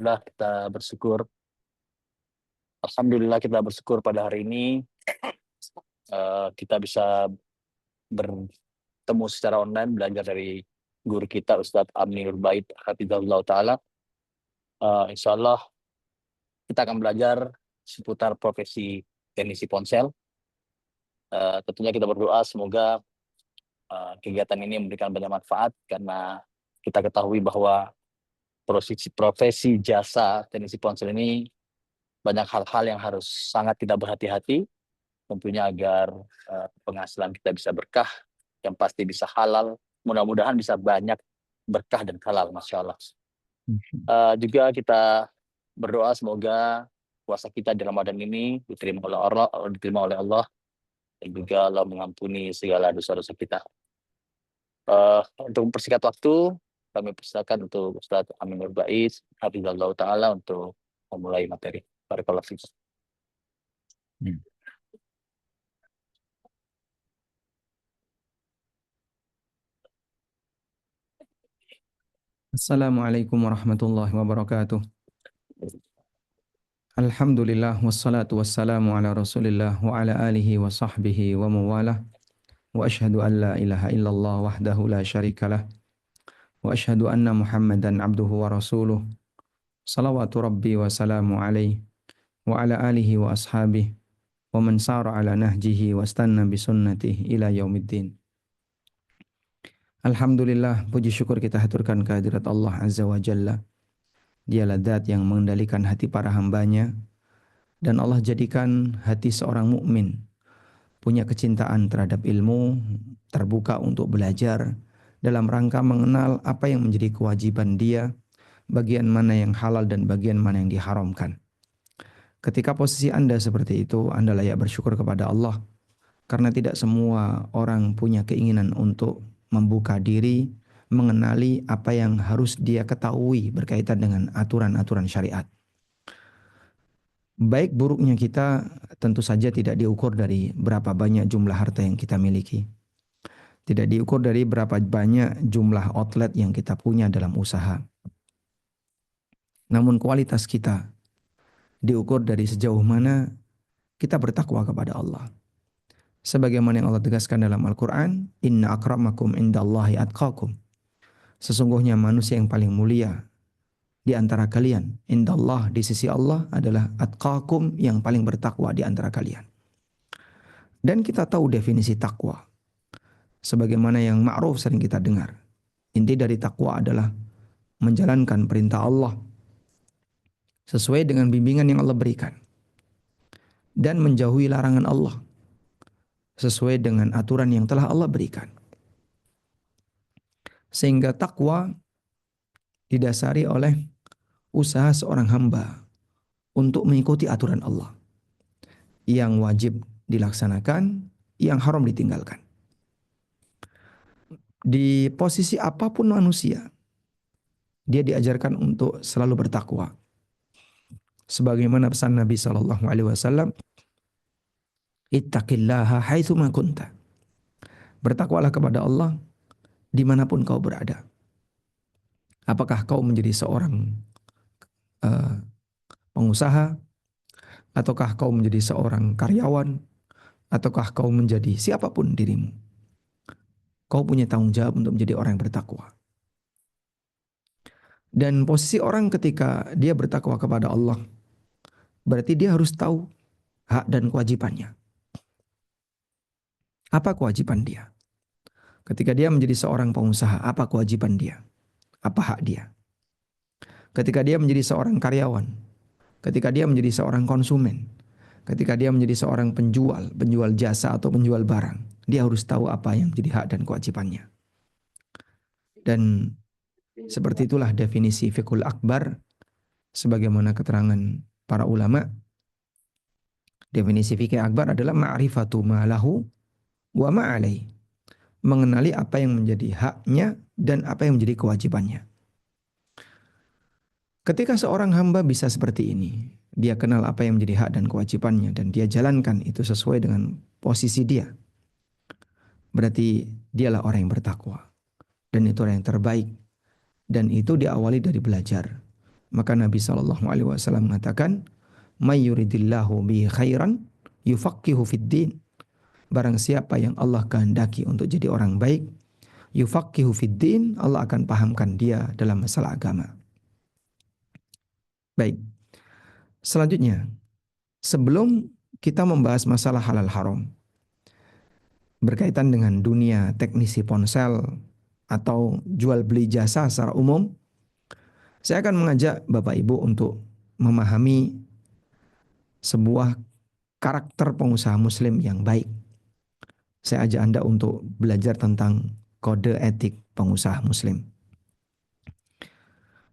Alhamdulillah kita bersyukur. Alhamdulillah kita bersyukur pada hari ini kita bisa bertemu secara online belajar dari guru kita Ustadz Aminur Bait Hafizahullah Ta'ala. Insya Allah kita akan belajar seputar profesi teknisi ponsel. Tentunya kita berdoa semoga kegiatan ini memberikan banyak manfaat karena kita ketahui bahwa profesi jasa teknisi ponsel ini banyak hal-hal yang harus sangat kita berhati-hati tentunya agar penghasilan kita bisa berkah, yang pasti bisa halal, mudah-mudahan bisa banyak berkah dan halal, Masya Allah. Juga kita berdoa semoga puasa kita di Ramadan ini diterima oleh Allah, dan juga Allah mengampuni segala dosa-dosa kita. Untuk mempersingkat waktu, kami persilakan untuk Ustadz Aminur Bait Hafizahullah Ta'ala untuk memulai materi. Barakallahu fiik. Assalamualaikum warahmatullahi wabarakatuh. Alhamdulillah wassalatu wassalamu ala Rasulillah wa ala alihi wa sahbihi wa mawalah. Wa asyhadu an la ilaha illallah wahdahu la syarikalah. Wa asyhadu anna Muhammadan abduhu wa rasuluh. Salawatu rabbi wa salamu alaihi wa ala alihi wa ashabihi wa man sara ala nahjihi wa istanna bi sunnatihi ila yaumiddin. Alhamdulillah, puji syukur kita haturkan kehadirat Allah Azza wa Jalla. Dialah zat yang mengendalikan hati para hambanya, dan Allah jadikan hati seorang mukmin punya kecintaan terhadap ilmu, terbuka untuk belajar dalam rangka mengenal apa yang menjadi kewajiban dia, bagian mana yang halal dan bagian mana yang diharamkan. Ketika posisi Anda seperti itu, Anda layak bersyukur kepada Allah, karena tidak semua orang punya keinginan untuk membuka diri, mengenali apa yang harus dia ketahui berkaitan dengan aturan-aturan syariat. Baik buruknya kita tentu saja tidak diukur dari berapa banyak jumlah harta yang kita miliki. Tidak diukur dari berapa banyak jumlah outlet yang kita punya dalam usaha. Namun kualitas kita diukur dari sejauh mana kita bertakwa kepada Allah. Sebagaimana yang Allah tegaskan dalam Al-Quran, Inna akramakum indallahi atqakum. Sesungguhnya manusia yang paling mulia di antara kalian, indallah, di sisi Allah, adalah atqakum, yang paling bertakwa di antara kalian. Dan kita tahu definisi takwa. Sebagaimana yang ma'ruf sering kita dengar. Inti dari takwa adalah menjalankan perintah Allah sesuai dengan bimbingan yang Allah berikan. Dan menjauhi larangan Allah sesuai dengan aturan yang telah Allah berikan. Sehingga takwa didasari oleh usaha seorang hamba untuk mengikuti aturan Allah. Yang wajib dilaksanakan, yang haram ditinggalkan. Di posisi apapun manusia, dia diajarkan untuk selalu bertakwa. Sebagaimana pesan Nabi SAW, Ittaqillaha haitsu ma kunta. Bertakwalah kepada Allah dimanapun kau berada. Apakah kau menjadi seorang pengusaha, ataukah kau menjadi seorang karyawan, ataukah kau menjadi siapapun dirimu. Kau punya tanggung jawab untuk menjadi orang yang bertakwa. Dan posisi orang ketika dia bertakwa kepada Allah, berarti dia harus tahu hak dan kewajibannya. Apa kewajiban dia? Ketika dia menjadi seorang pengusaha, apa kewajiban dia? Apa hak dia? Ketika dia menjadi seorang karyawan, ketika dia menjadi seorang konsumen, ketika dia menjadi seorang penjual jasa atau penjual barang, dia harus tahu apa yang menjadi hak dan kewajibannya. Dan seperti itulah definisi fiqhul akbar, sebagaimana keterangan para ulama. Definisi fikih akbar adalah ma'rifatu ma lahu wa ma alaihi. Mengenali apa yang menjadi haknya dan apa yang menjadi kewajibannya. Ketika seorang hamba bisa seperti ini, dia kenal apa yang menjadi hak dan kewajibannya dan dia jalankan itu sesuai dengan posisi dia, berarti dialah orang yang bertakwa. Dan itu orang yang terbaik. Dan itu diawali dari belajar. Maka Nabi SAW mengatakan, "May yuridillahu bi khairan yufaqihu fid din." Barang siapa yang Allah kehendaki untuk jadi orang baik, yufaqihu fid din, Allah akan pahamkan dia dalam masalah agama. Baik. Selanjutnya, sebelum kita membahas masalah halal haram berkaitan dengan dunia teknisi ponsel atau jual beli jasa secara umum, saya akan mengajak Bapak Ibu untuk memahami sebuah karakter pengusaha muslim yang baik. Saya ajak Anda untuk belajar tentang kode etik pengusaha muslim.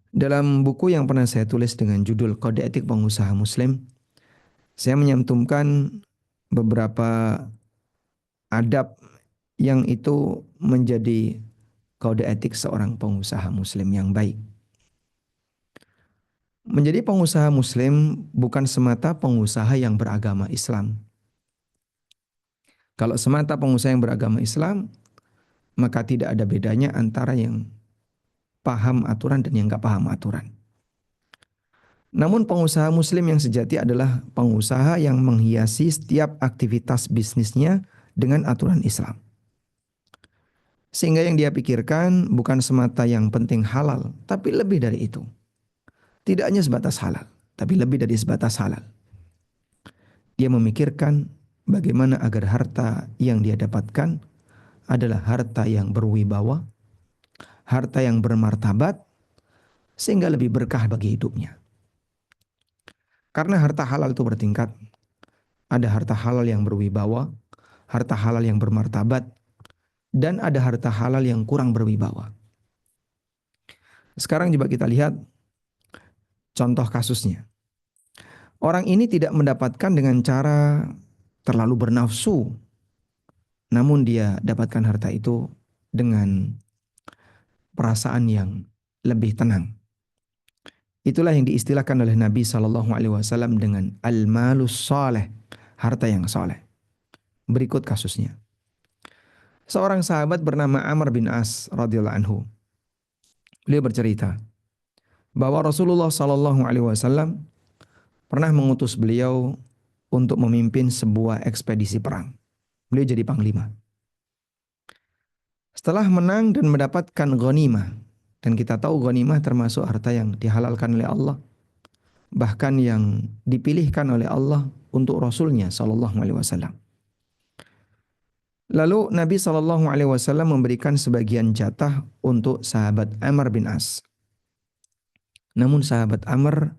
Dalam buku yang pernah saya tulis dengan judul Kode Etik Pengusaha Muslim, saya menyantumkan beberapa adab yang itu menjadi kode etik seorang pengusaha muslim yang baik. Menjadi pengusaha muslim bukan semata pengusaha yang beragama Islam. Kalau semata pengusaha yang beragama Islam, maka tidak ada bedanya antara yang paham aturan dan yang nggak paham aturan. Namun pengusaha muslim yang sejati adalah pengusaha yang menghiasi setiap aktivitas bisnisnya dengan aturan Islam. Sehingga yang dia pikirkan bukan semata yang penting halal, tapi lebih dari itu. Tidak hanya sebatas halal, tapi lebih dari sebatas halal. Dia memikirkan bagaimana agar harta yang dia dapatkan adalah harta yang berwibawa, harta yang bermartabat, sehingga lebih berkah bagi hidupnya. Karena harta halal itu bertingkat. Ada harta halal yang berwibawa, harta halal yang bermartabat, dan ada harta halal yang kurang berwibawa. Sekarang coba kita lihat contoh kasusnya. Orang ini tidak mendapatkan dengan cara terlalu bernafsu, namun dia dapatkan harta itu dengan perasaan yang lebih tenang. Itulah yang diistilahkan oleh Nabi SAW dengan al-malus saleh, harta yang saleh. Berikut kasusnya. Seorang sahabat bernama Amr bin As radhiyallahu anhu. Beliau bercerita bahwa Rasulullah SAW pernah mengutus beliau untuk memimpin sebuah ekspedisi perang. Beliau jadi panglima. Setelah menang dan mendapatkan ghanimah, dan kita tahu ghanimah termasuk harta yang dihalalkan oleh Allah, bahkan yang dipilihkan oleh Allah untuk Rasulnya SAW. Lalu Nabi SAW memberikan sebagian jatah untuk sahabat Amr bin As. Namun sahabat Amr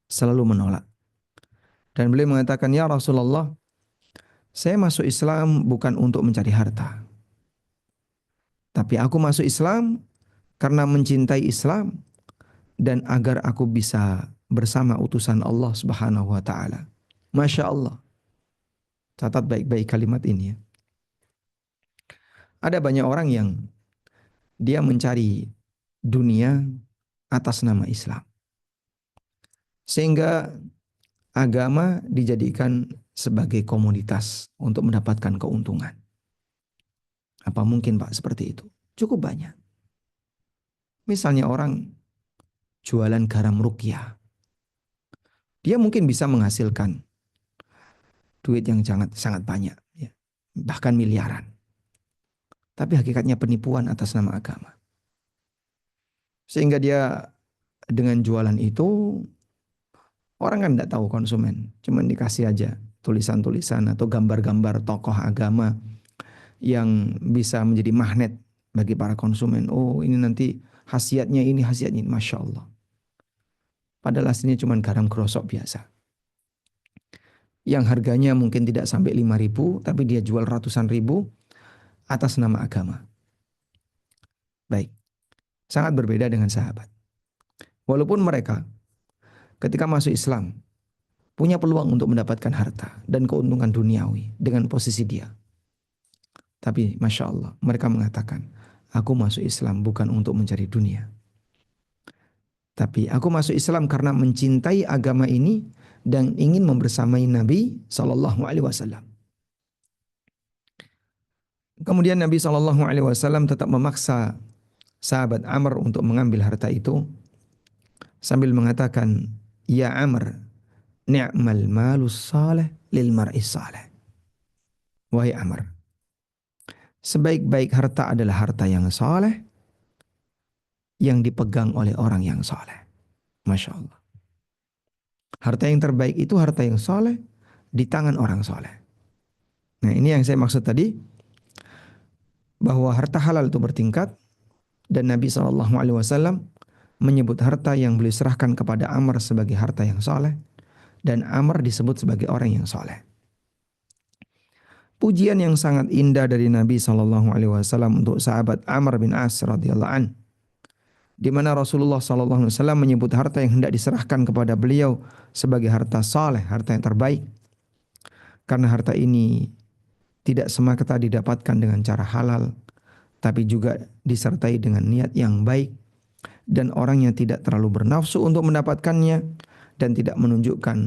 selalu menolak. Dan beliau mengatakan, "Ya Rasulullah, saya masuk Islam bukan untuk mencari harta. Tapi aku masuk Islam karena mencintai Islam dan agar aku bisa bersama utusan Allah Subhanahu wa taala." Masya Allah. Catat baik-baik kalimat ini ya. Ada banyak orang yang dia mencari dunia atas nama Islam. Sehingga agama dijadikan sebagai komoditas untuk mendapatkan keuntungan. Apa mungkin Pak seperti itu? Cukup banyak. Misalnya orang jualan garam ruqyah. Dia mungkin bisa menghasilkan duit yang sangat banyak, ya, bahkan miliaran. Tapi hakikatnya penipuan atas nama agama. Sehingga dia dengan jualan itu, orang kan tidak tahu konsumen. Cuman dikasih aja tulisan-tulisan atau gambar-gambar tokoh agama yang bisa menjadi magnet bagi para konsumen. Oh ini nanti khasiatnya ini, khasiatnya ini. Masya Allah. Padahal aslinya cuma garam krosok biasa. Yang harganya mungkin tidak sampai 5.000, tapi dia jual ratusan ribu atas nama agama. Baik, sangat berbeda dengan sahabat. Walaupun mereka ketika masuk Islam punya peluang untuk mendapatkan harta dan keuntungan duniawi dengan posisi dia. Tapi Masya Allah, mereka mengatakan, aku masuk Islam bukan untuk mencari dunia. Tapi aku masuk Islam karena mencintai agama ini dan ingin membersamai Nabi SAW. Kemudian Nabi SAW tetap memaksa sahabat Amr untuk mengambil harta itu sambil mengatakan, "Ya Amr, ni'mal malus salih lil mar'is salih." Wahai Amr, sebaik-baik harta adalah harta yang saleh yang dipegang oleh orang yang saleh. Masya Allah. Harta yang terbaik itu harta yang saleh di tangan orang saleh. Nah, ini yang saya maksud tadi, bahwa harta halal itu bertingkat, dan Nabi SAW menyebut harta yang beliau serahkan kepada Amr sebagai harta yang saleh, dan Amr disebut sebagai orang yang saleh. Pujian yang sangat indah dari Nabi SAW untuk sahabat Amr bin As radhiyallahu an, di mana Rasulullah SAW menyebut harta yang hendak diserahkan kepada beliau sebagai harta saleh, harta yang terbaik, karena harta ini tidak semata didapatkan dengan cara halal, tapi juga disertai dengan niat yang baik, dan orangnya tidak terlalu bernafsu untuk mendapatkannya, dan tidak menunjukkan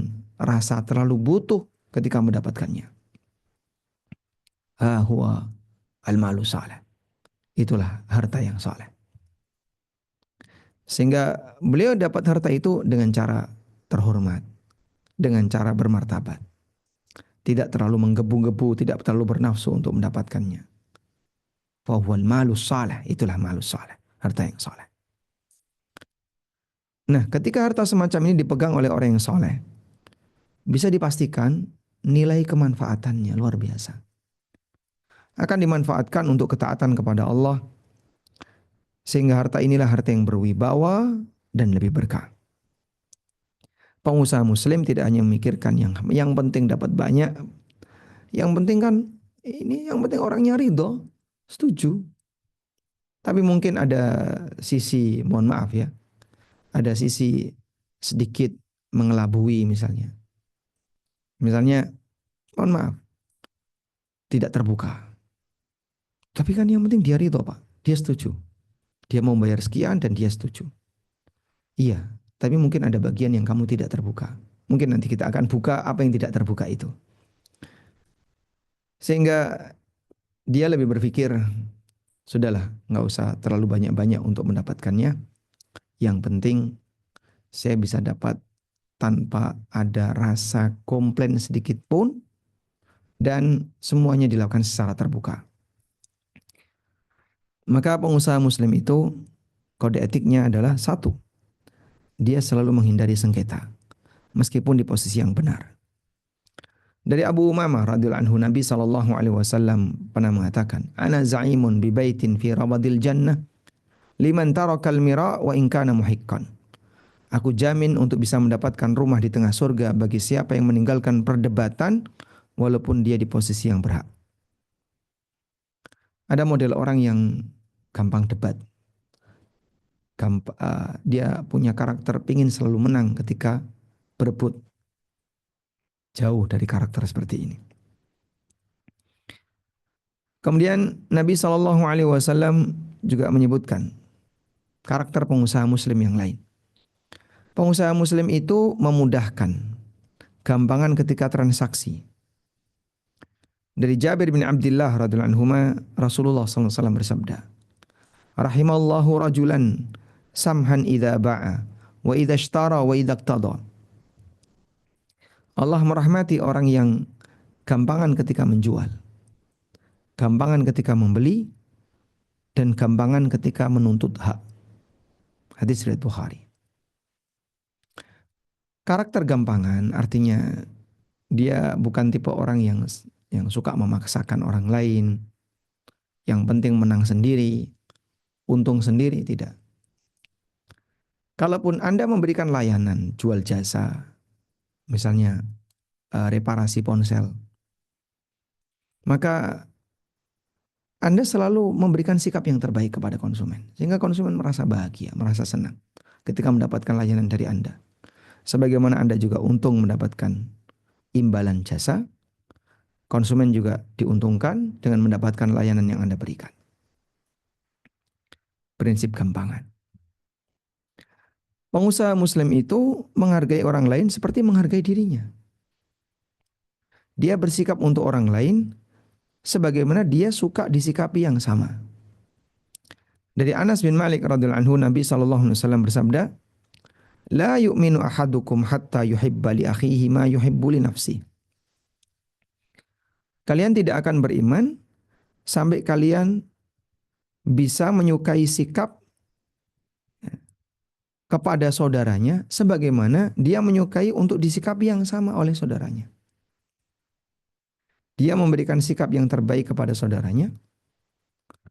rasa terlalu butuh ketika mendapatkannya. Ha huwa al-malu saleh. Itulah harta yang saleh. Sehingga beliau dapat harta itu dengan cara terhormat, dengan cara bermartabat. Tidak terlalu menggebu-gebu, tidak terlalu bernafsu untuk mendapatkannya. Fa huwal malu saleh. Itulah malu saleh, harta yang saleh. Nah, ketika harta semacam ini dipegang oleh orang yang saleh, bisa dipastikan nilai kemanfaatannya luar biasa. Akan dimanfaatkan untuk ketaatan kepada Allah, sehingga harta inilah harta yang berwibawa dan lebih berkah. Pengusaha muslim tidak hanya memikirkan yang penting dapat banyak, yang penting kan ini, yang penting orangnya ridho, setuju. Tapi mungkin ada sisi, mohon maaf ya, ada sisi sedikit mengelabui misalnya. Misalnya, mohon maaf, tidak terbuka. Tapi kan yang penting dia ridho Pak, dia setuju. Dia mau bayar sekian dan dia setuju. Iya, tapi mungkin ada bagian yang kamu tidak terbuka. Mungkin nanti kita akan buka apa yang tidak terbuka itu. Sehingga dia lebih berpikir, sudahlah, nggak usah terlalu banyak-banyak untuk mendapatkannya. Yang penting saya bisa dapat tanpa ada rasa komplain sedikit pun, dan semuanya dilakukan secara terbuka. Maka pengusaha muslim itu kode etiknya adalah satu, dia selalu menghindari sengketa meskipun di posisi yang benar. Dari Abu Umamah radhiyallahu anhu, Nabi SAW pernah mengatakan, "Ana za'imun bi baitin fi rabadil jannah liman tarakal mira wa in kana muhiqqan." Aku jamin untuk bisa mendapatkan rumah di tengah surga bagi siapa yang meninggalkan perdebatan walaupun dia di posisi yang berhak. Ada model orang yang gampang debat. Dia punya karakter pingin selalu menang ketika berebut. Jauh dari karakter seperti ini. Kemudian Nabi SAW juga menyebutkan karakter pengusaha muslim yang lain. Pengusaha muslim itu memudahkan, gampangan ketika transaksi. Dari Jabir bin Abdullah radhiyallahu anhu, Rasulullah SAW bersabda, "Rahimallahu rajulan samhan idza ba'a wa idza ishtara wa idza iqtada." Allah merahmati orang yang gampangan ketika menjual, gampangan ketika membeli, dan gampangan ketika menuntut hak. Hadis riwayat Bukhari. Karakter gampangan artinya dia bukan tipe orang yang suka memaksakan orang lain, yang penting menang sendiri, untung sendiri, tidak. Kalaupun Anda memberikan layanan jual jasa, misalnya reparasi ponsel, maka Anda selalu memberikan sikap yang terbaik kepada konsumen, sehingga konsumen merasa bahagia, merasa senang ketika mendapatkan layanan dari Anda. Sebagaimana Anda juga untung mendapatkan imbalan jasa, konsumen juga diuntungkan dengan mendapatkan layanan yang Anda berikan. Prinsip gampangan. Pengusaha muslim itu menghargai orang lain seperti menghargai dirinya. Dia bersikap untuk orang lain sebagaimana dia suka disikapi yang sama. Dari Anas bin Malik radhiyallahu anhu, Nabi SAW bersabda, La yu'minu ahadukum hatta yuhibba li akhihi ma yuhibbu li nafsi. Kalian tidak akan beriman sampai kalian bisa menyukai sikap kepada saudaranya sebagaimana dia menyukai untuk disikapi yang sama oleh saudaranya. Dia memberikan sikap yang terbaik kepada saudaranya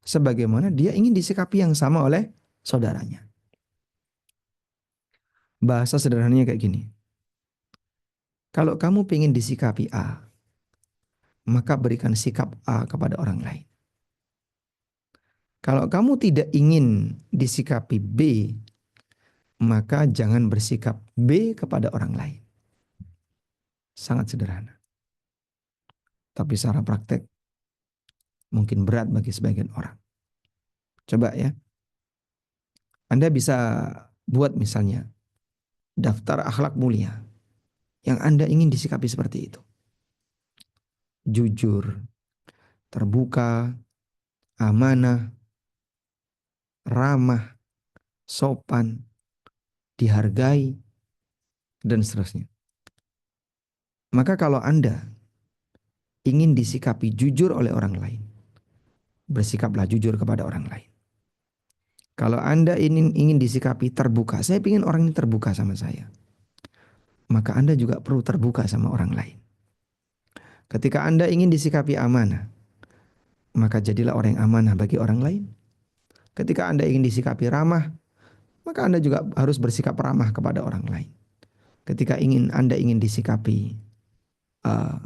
sebagaimana dia ingin disikapi yang sama oleh saudaranya. Bahasa sederhananya kayak gini. Kalau kamu ingin disikapi A, maka berikan sikap A kepada orang lain. Kalau kamu tidak ingin disikapi B, maka jangan bersikap B kepada orang lain. Sangat sederhana. Tapi secara praktek mungkin berat bagi sebagian orang. Coba ya, Anda bisa buat misalnya daftar akhlak mulia yang Anda ingin disikapi seperti itu. Jujur, terbuka, amanah, ramah, sopan, dihargai, dan seterusnya. Maka kalau Anda ingin disikapi jujur oleh orang lain, bersikaplah jujur kepada orang lain. Kalau Anda ingin disikapi terbuka, saya ingin orang ini terbuka sama saya, maka Anda juga perlu terbuka sama orang lain. Ketika Anda ingin disikapi amanah, maka jadilah orang yang amanah bagi orang lain. Ketika Anda ingin disikapi ramah, maka Anda juga harus bersikap ramah kepada orang lain. Ketika Anda ingin disikapi uh,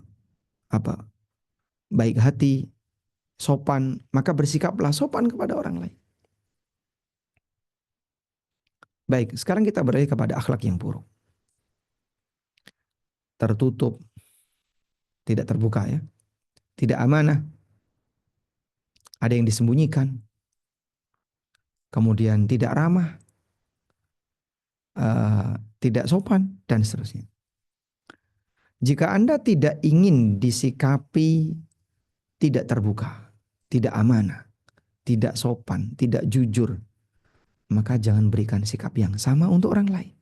apa baik hati, sopan, maka bersikaplah sopan kepada orang lain. Baik, sekarang kita beralih kepada akhlak yang buruk. Tertutup, tidak terbuka ya. Tidak amanah, ada yang disembunyikan. Kemudian tidak ramah, tidak sopan, dan seterusnya. Jika Anda tidak ingin disikapi tidak terbuka, tidak amanah, tidak sopan, tidak jujur, maka jangan berikan sikap yang sama untuk orang lain.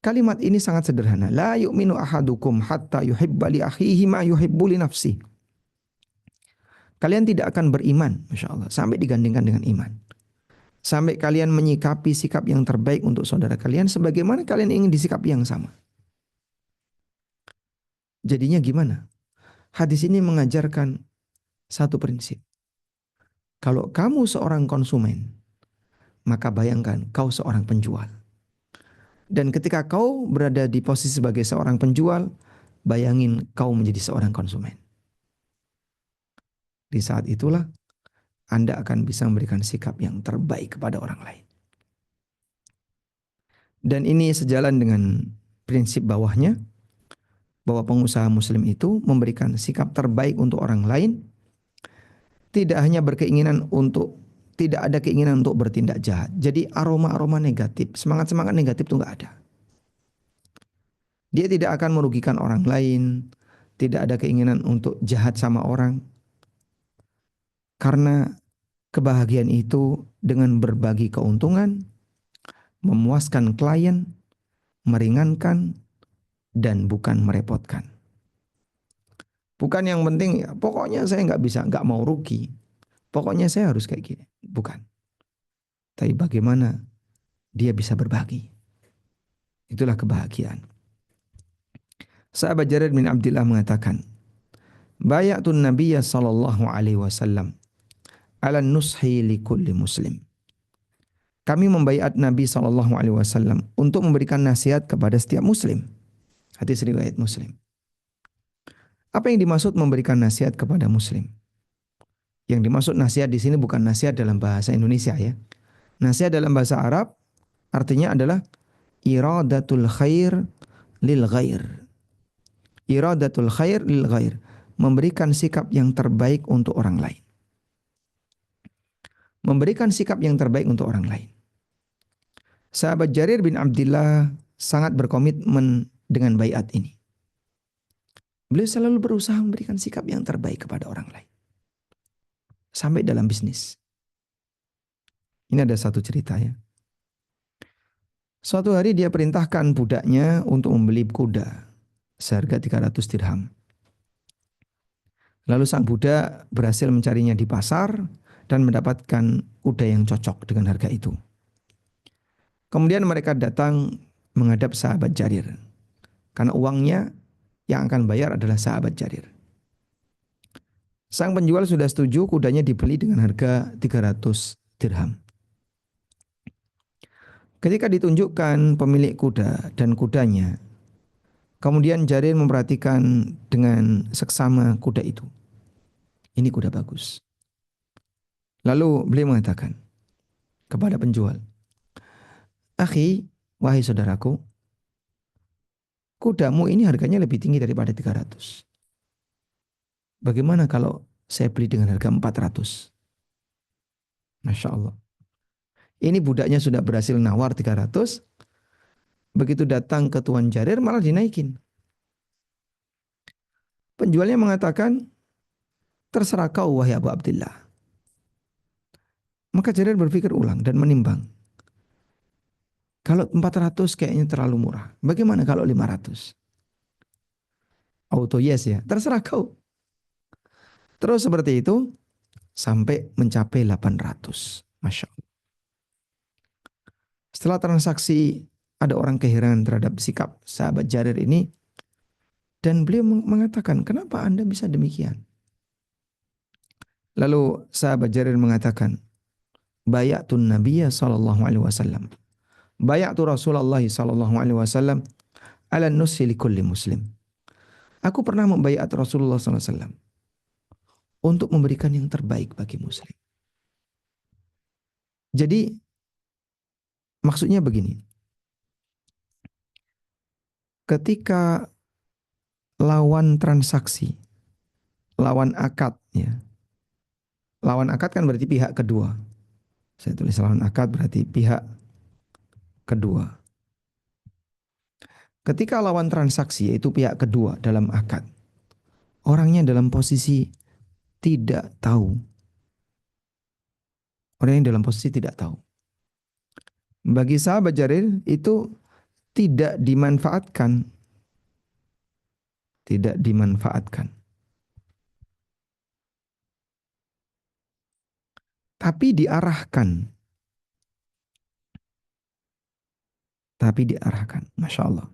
Kalimat ini sangat sederhana. La yu'minu ahadukum hatta yuhibba li akhihi ma yuhibbu li nafsi. Kalian tidak akan beriman, Masya Allah, sampai digandingkan dengan iman. Sampai kalian menyikapi sikap yang terbaik untuk saudara kalian sebagaimana kalian ingin disikapi yang sama. Jadinya gimana? Hadis ini mengajarkan satu prinsip. Kalau kamu seorang konsumen, maka bayangkan kau seorang penjual. Dan ketika kau berada di posisi sebagai seorang penjual, bayangin kau menjadi seorang konsumen. Di saat itulah Anda akan bisa memberikan sikap yang terbaik kepada orang lain. Dan ini sejalan dengan prinsip bawahnya, bahwa pengusaha muslim itu memberikan sikap terbaik untuk orang lain, tidak hanya berkeinginan untuk, tidak ada keinginan untuk bertindak jahat. Jadi aroma-aroma negatif, semangat-semangat negatif itu nggak ada. Dia tidak akan merugikan orang lain, tidak ada keinginan untuk jahat sama orang. Karena kebahagiaan itu dengan berbagi keuntungan, memuaskan klien, meringankan, dan bukan merepotkan. Bukan yang penting, ya, pokoknya saya nggak bisa, nggak mau rugi. Pokoknya saya harus kayak gini. Bukan. Tapi bagaimana dia bisa berbagi. Itulah kebahagiaan. Sahabat Jarir bin Abdullah mengatakan, Bayatun Nabiya sallallahu alaihi wasallam ala nushi li kulli muslim. Kami membaiat Nabi sallallahu alaihi wasallam untuk memberikan nasihat kepada setiap muslim. Hadis riwayat Muslim. Apa yang dimaksud memberikan nasihat kepada muslim? Yang dimaksud nasihat di sini bukan nasihat dalam bahasa Indonesia ya. Nasihat dalam bahasa Arab artinya adalah iradatul khair lil ghair. Iradatul khair lil ghair. Memberikan sikap yang terbaik untuk orang lain. Memberikan sikap yang terbaik untuk orang lain. Sahabat Jarir bin Abdullah sangat berkomitmen dengan baiat ini. Beliau selalu berusaha memberikan sikap yang terbaik kepada orang lain. Sampai dalam bisnis. Ini ada satu cerita ya. Suatu hari dia perintahkan budaknya untuk membeli kuda seharga 300 dirham. Lalu sang budak berhasil mencarinya di pasar dan mendapatkan kuda yang cocok dengan harga itu. Kemudian mereka datang menghadap sahabat Jarir. Karena uangnya yang akan bayar adalah sahabat Jarir. Sang penjual sudah setuju kudanya dibeli dengan harga 300 dirham. Ketika ditunjukkan pemilik kuda dan kudanya, kemudian Jarir memperhatikan dengan seksama kuda itu. Ini kuda bagus. Lalu beliau mengatakan kepada penjual, "Akhi, wahai saudaraku, kudamu ini harganya lebih tinggi daripada 300. Bagaimana kalau saya beli dengan harga 400?" Masya Allah. Ini budaknya sudah berhasil nawar 300. Begitu datang ke Tuan Jarir malah dinaikin. Penjualnya mengatakan, "Terserah kau wahai Abu Abdillah." Maka Jarir berpikir ulang dan menimbang. Kalau 400 kayaknya terlalu murah. Bagaimana kalau 500? Auto yes ya, terserah kau. Terus seperti itu sampai mencapai 800. Masya Allah. Setelah transaksi ada orang keheran terhadap sikap sahabat Jarir ini. Dan beliau mengatakan, "Kenapa Anda bisa demikian?" Lalu sahabat Jarir mengatakan, "Bayatun Nabiya sallallahu alaihi wasallam. Bayatu Rasulullah sallallahu alaihi wasallam ala nusi likulli muslim." Aku pernah membayat Rasulullah sallallahu alaihi wasallam untuk memberikan yang terbaik bagi muslim. Jadi maksudnya begini. Ketika lawan transaksi, lawan akad ya. Lawan akad kan berarti pihak kedua. Saya tulis lawan akad berarti pihak kedua. Ketika lawan transaksi yaitu pihak kedua dalam akad, orangnya dalam posisi tidak tahu. Orang yang dalam posisi tidak tahu. Bagi sahabat Jarir itu tidak dimanfaatkan. Tidak dimanfaatkan. Tapi diarahkan. Tapi diarahkan. Masya Allah.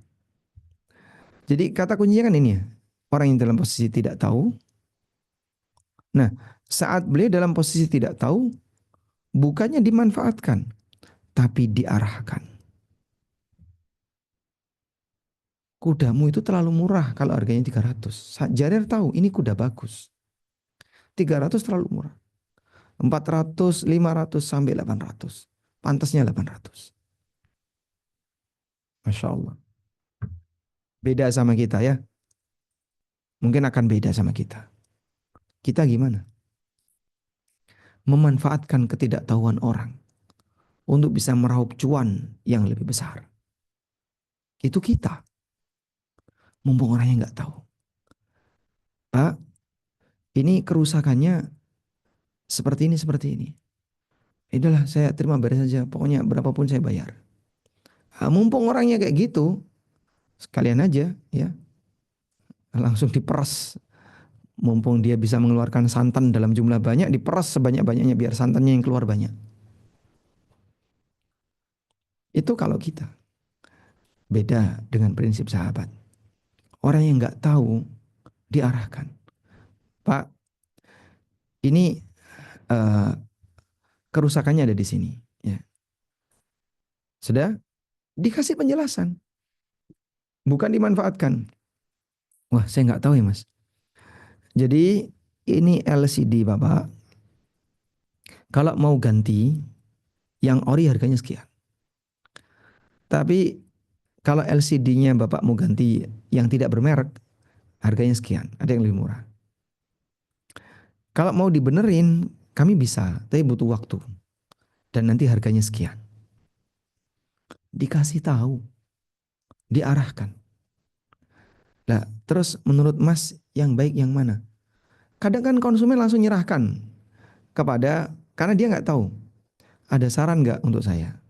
Jadi kata kuncinya kan ini ya. Orang yang dalam posisi tidak tahu. Nah, saat beliau dalam posisi tidak tahu, bukannya dimanfaatkan, tapi diarahkan. Kudamu itu terlalu murah kalau harganya 300. Jarir tahu ini kuda bagus. 300 terlalu murah. 400, 500 sampai 800. Pantasnya 800. Masya Allah. Beda sama kita ya. Mungkin akan beda sama kita. Kita gimana? Memanfaatkan ketidaktahuan orang untuk bisa meraup cuan yang lebih besar. Itu kita. Mumpung orangnya nggak tahu. Pak, ini kerusakannya seperti ini, seperti ini. Itulah saya terima beres saja. Pokoknya berapapun saya bayar. Nah, mumpung orangnya kayak gitu, sekalian aja ya. Langsung diperas. Mumpung dia bisa mengeluarkan santan dalam jumlah banyak, diperas sebanyak-banyaknya biar santannya yang keluar banyak. Itu kalau kita. Beda dengan prinsip sahabat. Orang yang nggak tahu diarahkan. Pak, ini uh, kerusakannya ada di sini. Ya. Sudah dikasih penjelasan. Bukan dimanfaatkan. Wah, saya nggak tahu ya mas. Jadi ini LCD Bapak. Kalau mau ganti, yang ori harganya sekian. Tapi kalau LCD-nya Bapak mau ganti yang tidak bermerek, harganya sekian. Ada yang lebih murah. Kalau mau dibenerin, kami bisa, tapi butuh waktu. Dan nanti harganya sekian. Dikasih tahu. Diarahkan. Nah, terus menurut Mas yang baik yang mana? Kadang kan konsumen langsung nyerahkan kepada, karena dia nggak tahu. Ada saran nggak untuk saya?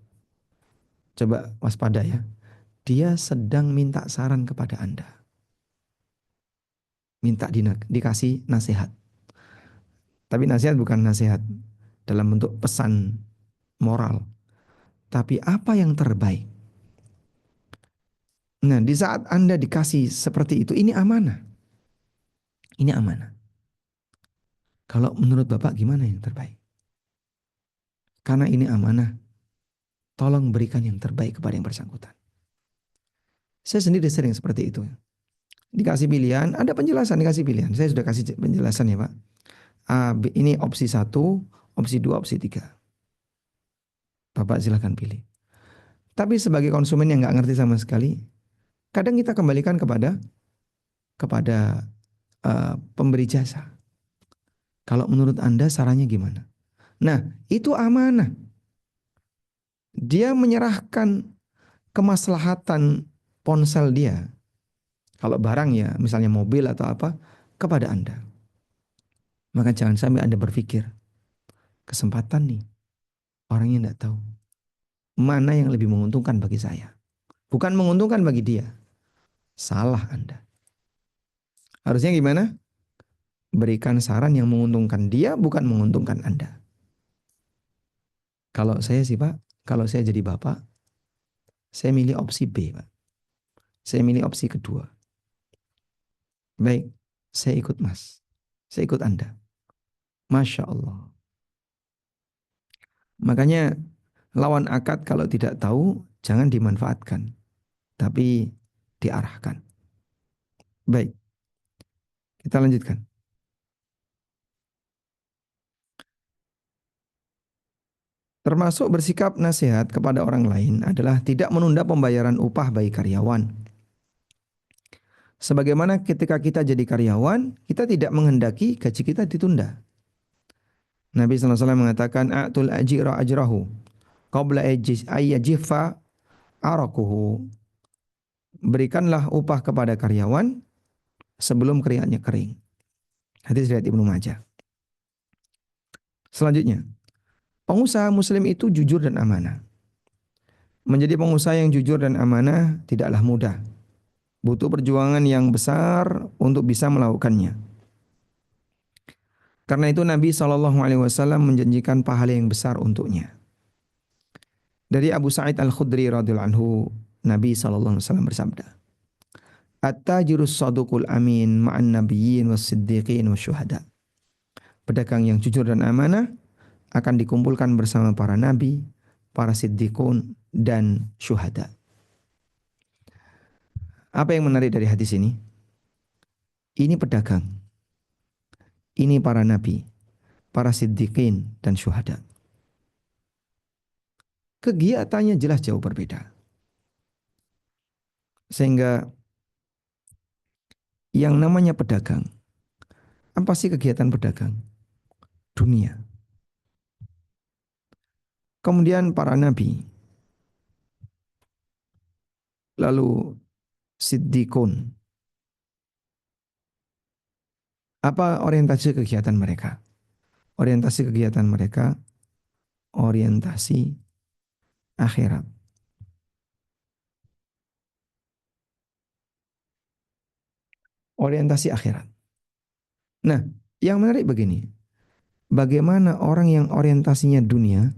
Coba waspada ya. Dia sedang minta saran kepada Anda. Minta dikasih nasihat. Tapi nasihat bukan nasihat dalam bentuk pesan moral. Tapi apa yang terbaik? Nah, di saat Anda dikasih seperti itu, ini amanah. Ini amanah. Kalau menurut Bapak gimana yang terbaik? Karena ini amanah, tolong berikan yang terbaik kepada yang bersangkutan. Saya sendiri sering seperti itu. Dikasih pilihan, ada penjelasan, dikasih pilihan. Saya sudah kasih penjelasan ya Pak. Ini opsi 1, opsi 2, opsi 3. Bapak silahkan pilih. Tapi sebagai konsumen yang nggak ngerti sama sekali, kadang kita kembalikan kepada pemberi jasa. Kalau menurut Anda sarannya gimana? Nah, itu amanah. Dia menyerahkan kemaslahatan ponsel dia, kalau barang ya, misalnya mobil atau apa, kepada Anda. Maka jangan sampai Anda berpikir, kesempatan nih, orangnya tidak tahu. Mana yang lebih menguntungkan bagi saya? Bukan menguntungkan bagi dia. Salah Anda. Harusnya gimana? Berikan saran yang menguntungkan dia, bukan menguntungkan Anda. Kalau saya sih Pak, kalau saya jadi Bapak, saya milih opsi B Pak. Saya milih opsi kedua. Baik, saya ikut Mas. Saya ikut Anda. Masya Allah. Makanya lawan akad kalau tidak tahu, jangan dimanfaatkan. Tapi diarahkan. Baik, kita lanjutkan. Termasuk bersikap nasihat kepada orang lain adalah tidak menunda pembayaran upah bagi karyawan. Sebagaimana ketika kita jadi karyawan, kita tidak menghendaki gaji kita ditunda. Nabi SAW mengatakan, A'tul ajira ajrahu, qabla ayyajifa arakuhu. Berikanlah upah kepada karyawan sebelum keringatnya kering. Hadis riwayat Ibnu Majah. Selanjutnya, pengusaha muslim itu jujur dan amanah. Menjadi pengusaha yang jujur dan amanah tidaklah mudah. Butuh perjuangan yang besar untuk bisa melakukannya. Karena itu Nabi SAW menjanjikan pahala yang besar untuknya. Dari Abu Sa'id Al-Khudri radhiyallahu anhu, Nabi SAW bersabda, At-tajirus saduqul amin ma'an nabiyyin was siddiqin was syuhada. Pedagang yang jujur dan amanah akan dikumpulkan bersama para nabi, para siddiqun, dan syuhada. Apa yang menarik dari hadis ini? Ini pedagang, ini para nabi, para siddiqin, dan syuhada. Kegiatannya jelas jauh berbeda. Sehingga yang namanya pedagang, apa sih kegiatan pedagang? Dunia. Kemudian para nabi, lalu siddiqun. Apa orientasi kegiatan mereka? Orientasi kegiatan mereka, orientasi akhirat. Orientasi akhirat. Nah, yang menarik begini. Bagaimana orang yang orientasinya dunia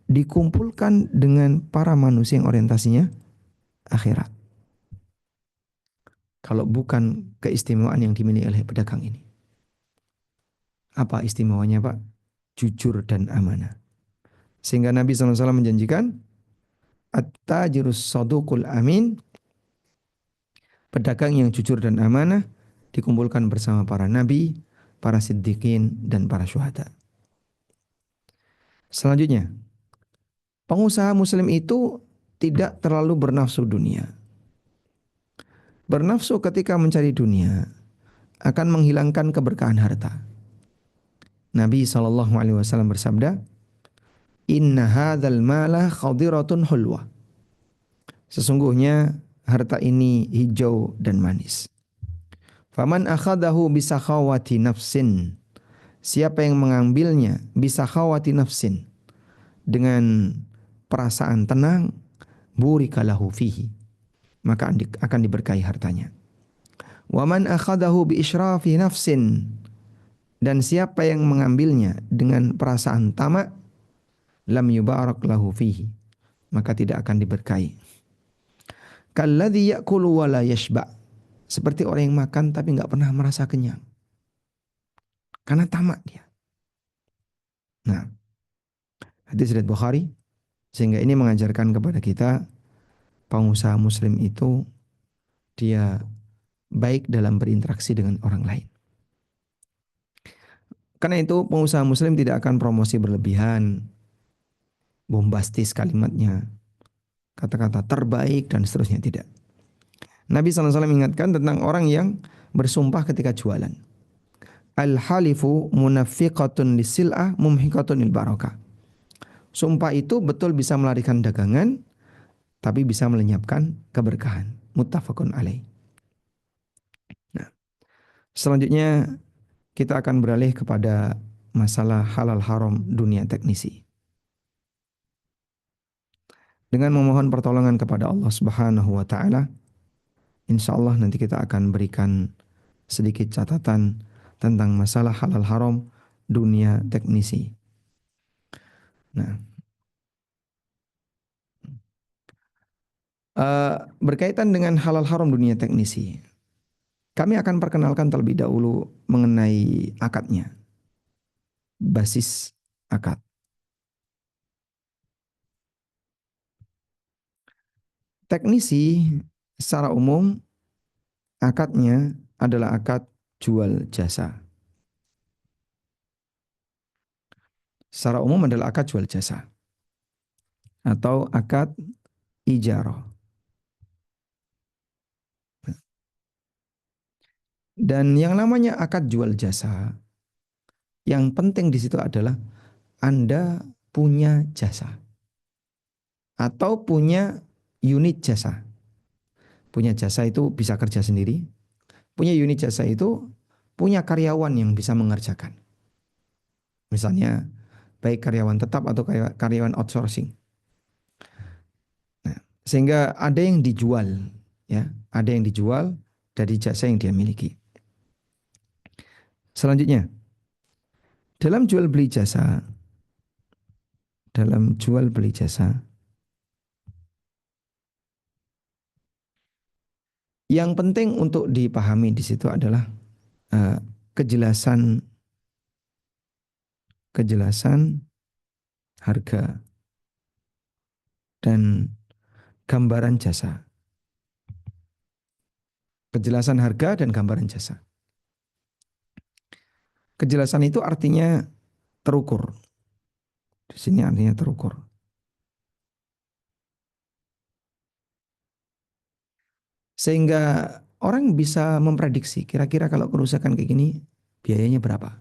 dikumpulkan dengan para manusia yang orientasinya akhirat. Kalau bukan keistimewaan yang dimiliki oleh pedagang ini. Apa istimewanya Pak? Jujur dan amanah. Sehingga Nabi SAW menjanjikan, At-tajirus saduqul amin, pedagang yang jujur dan amanah, dikumpulkan bersama para nabi, para siddiqin, dan para syuhada. Selanjutnya, pengusaha muslim itu tidak terlalu bernafsu dunia. Bernafsu ketika mencari dunia akan menghilangkan keberkahan harta. Nabi SAW bersabda, Inna hadzal mala khadiratun hulwa. Sesungguhnya harta ini hijau dan manis. Faman akhadahu bisakhawati nafsin. Siapa yang mengambilnya bisakhawati nafsin, dengan perasaan tenang, burika lahu fihi, maka akan diberkahi hartanya. Wa man akhadahu bi israfi nafsin, dan siapa yang mengambilnya dengan perasaan tamak, lam yubarak lahu fihi, maka tidak akan diberkahi. Kalladzi ya'kulu wa la yashba, seperti orang yang makan tapi enggak pernah merasa kenyang karena tamak dia. Nah, hadis riwayat Bukhari, sehingga ini mengajarkan kepada kita pengusaha muslim itu dia baik dalam berinteraksi dengan orang lain. Karena itu pengusaha muslim tidak akan promosi berlebihan, bombastis kalimatnya, kata-kata terbaik dan seterusnya, tidak. Nabi SAW mengingatkan tentang orang yang bersumpah ketika jualan. Al-halifu munafiqatun lisil'ah mumhiqatun lil barakah. Sumpah itu betul bisa melarikan dagangan, tapi bisa melenyapkan keberkahan. Muttafaqun alaih. Nah, selanjutnya kita akan beralih kepada masalah halal haram dunia teknisi. Dengan memohon pertolongan kepada Allah Subhanahu wa taala, insyaallah nanti kita akan berikan sedikit catatan tentang masalah halal haram dunia teknisi. Nah, berkaitan dengan halal haram dunia teknisi, kami akan perkenalkan terlebih dahulu mengenai akadnya, basis akad. Teknisi secara umum akadnya adalah akad jual jasa. Secara umum adalah akad jual jasa atau akad ijarah. Dan yang namanya akad jual jasa, yang penting di situ adalah Anda punya jasa atau punya unit jasa. Punya jasa itu bisa kerja sendiri. Punya unit jasa itu punya karyawan yang bisa mengerjakan. Misalnya baik karyawan tetap atau karyawan outsourcing. Nah, sehingga ada yang dijual, ya, ada yang dijual dari jasa yang dia miliki. Selanjutnya, dalam jual beli jasa, yang penting untuk dipahami di situ adalah uh, kejelasan harga dan gambaran jasa. Kejelasan harga dan gambaran jasa. Kejelasan itu artinya terukur. Di sini artinya terukur. Sehingga orang bisa memprediksi kira-kira kalau kerusakan kayak gini biayanya berapa.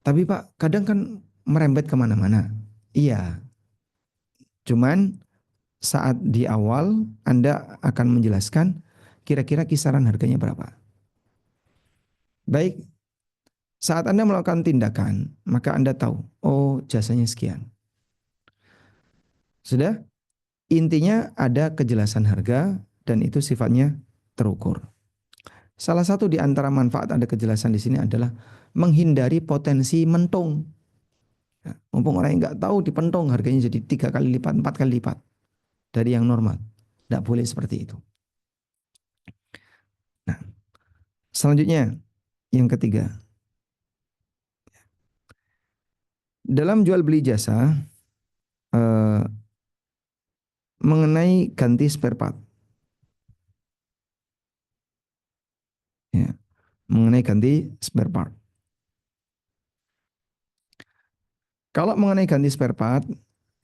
Tapi Pak, kadang kan merembet kemana-mana. Iya, cuman saat di awal Anda akan menjelaskan kira-kira kisaran harganya berapa. Baik, saat Anda melakukan tindakan, maka Anda tahu, oh jasanya sekian. Sudah? Intinya ada kejelasan harga dan itu sifatnya terukur. Salah satu di antara manfaat ada kejelasan di sini adalah menghindari potensi mentung. Ya, mumpung orang yang nggak tahu dipentung harganya jadi 3 kali lipat, 4 kali lipat dari yang normal. Tidak boleh seperti itu. Nah, selanjutnya yang ketiga, dalam jual beli jasa eh, mengenai ganti spare part, ya, mengenai ganti spare part. Kalau mengenai ganti spare part,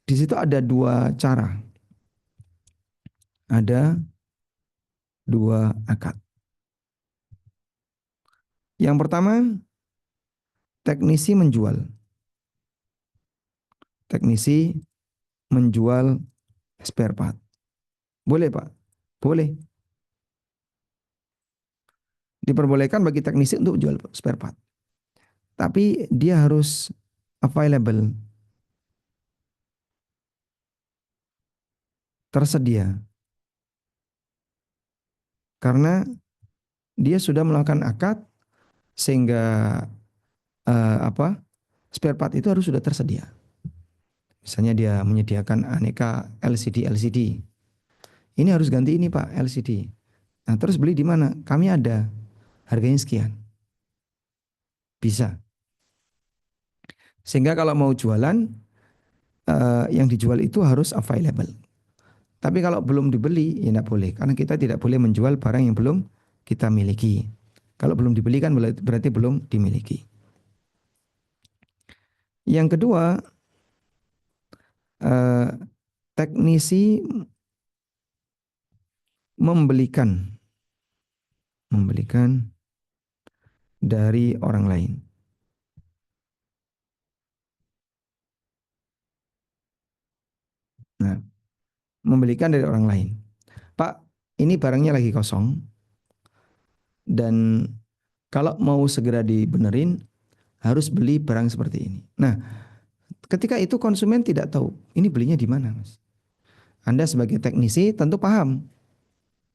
di situ ada dua cara, ada dua akad. Yang pertama, teknisi menjual. Teknisi menjual spare part. Boleh Pak? Boleh. Diperbolehkan bagi teknisi untuk jual spare part. Tapi dia harus available. tersedia karena dia sudah melakukan akad sehingga apa spare part itu harus sudah tersedia. Misalnya dia menyediakan aneka LCD. Ini harus ganti ini Pak LCD. Nah terus beli di mana? Kami ada, harganya sekian. Bisa. Sehingga kalau mau jualan, yang dijual itu harus available. Tapi kalau belum dibeli, ya tidak boleh. Karena kita tidak boleh menjual barang yang belum kita miliki. Kalau belum dibeli kan berarti belum dimiliki. Yang kedua, eh, teknisi membelikan membelikan dari orang lain. Nah, membelikan dari orang lain. Pak, ini barangnya lagi kosong dan kalau mau segera dibenerin harus beli barang seperti ini. Nah, ketika itu konsumen tidak tahu ini belinya di mana, Mas. Anda sebagai teknisi tentu paham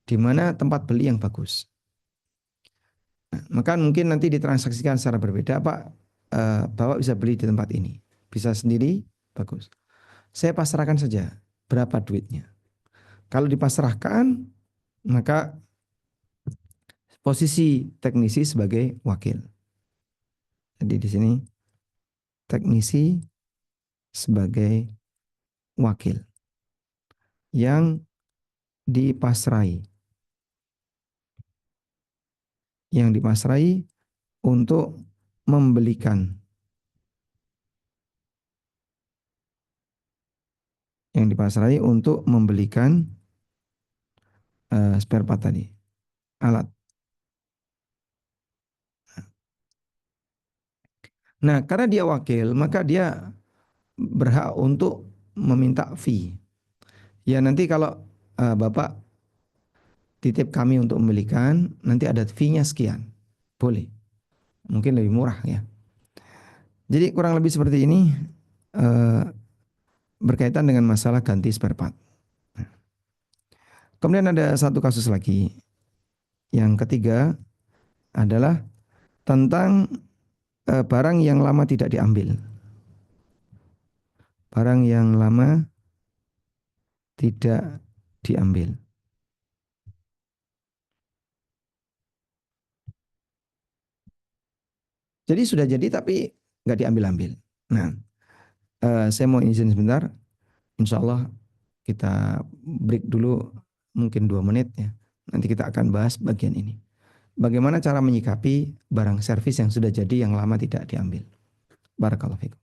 di mana tempat beli yang bagus. Nah, maka mungkin nanti ditransaksikan secara berbeda, Pak. Bapak bisa beli di tempat ini, bisa sendiri, bagus. Saya pasrahkan saja berapa duitnya. Kalau dipasrahkan, maka posisi teknisi sebagai wakil. Jadi di sini teknisi sebagai wakil yang dipasrai, untuk membelikan, spare part tadi, alat. Nah, karena dia wakil, maka dia berhak untuk meminta fee. Ya nanti kalau Bapak titip kami untuk membelikan, nanti ada fee-nya sekian. Boleh. Mungkin lebih murah ya. Jadi kurang lebih seperti ini eh, berkaitan dengan masalah ganti spare part. Kemudian ada satu kasus lagi. Yang ketiga adalah tentang barang yang lama tidak diambil. Barang yang lama tidak diambil. Jadi sudah jadi tapi nggak diambil-ambil. Nah, saya mau izin sebentar. Insya Allah kita break dulu mungkin 2 menit ya. Nanti kita akan bahas bagian ini. Bagaimana cara menyikapi barang servis yang sudah jadi yang lama tidak diambil. Barakallahu fikum.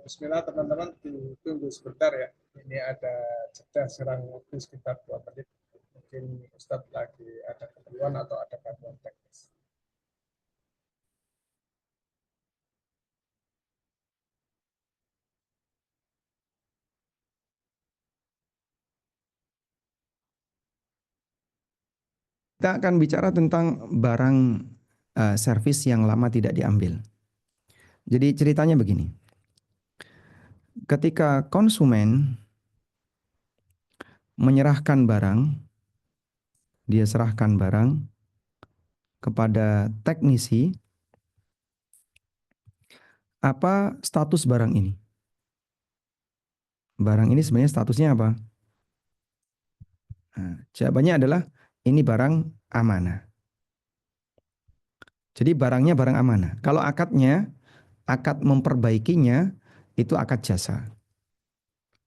Bismillah teman-teman, ditunggu sebentar ya. Ini ada jeda serang waktu sekitar 2 menit. Mungkin Ustadz lagi ada keperluan atau ada gangguan teknis. Kita akan bicara tentang barang servis yang lama tidak diambil. Jadi ceritanya begini. Ketika konsumen menyerahkan barang, dia serahkan barang kepada teknisi, apa status barang ini? Barang ini sebenarnya statusnya apa? Nah, jawabannya adalah ini barang amanah. Jadi barangnya barang amanah. Kalau akadnya, akad memperbaikinya itu akad jasa.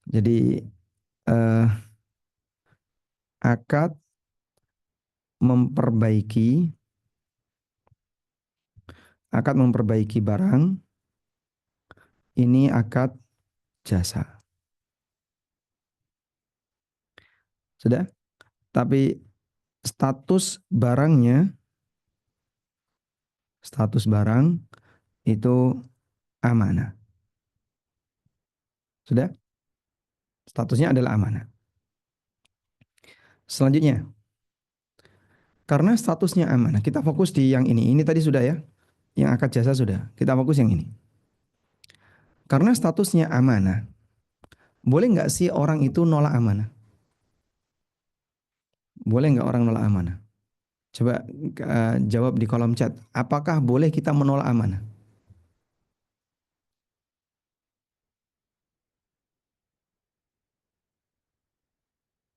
Jadi eh, akad memperbaiki barang ini akad jasa. Sudah? Tapi status barang itu amanah. Sudah? Statusnya adalah amanah. Selanjutnya, karena statusnya amanah, kita fokus di yang ini. Ini tadi sudah ya, yang akad jasa sudah. Kita fokus yang ini. Karena statusnya amanah, boleh nggak sih orang itu nolak amanah? Boleh nggak orang nolak amanah? Coba jawab di kolom chat. Apakah boleh kita menolak amanah?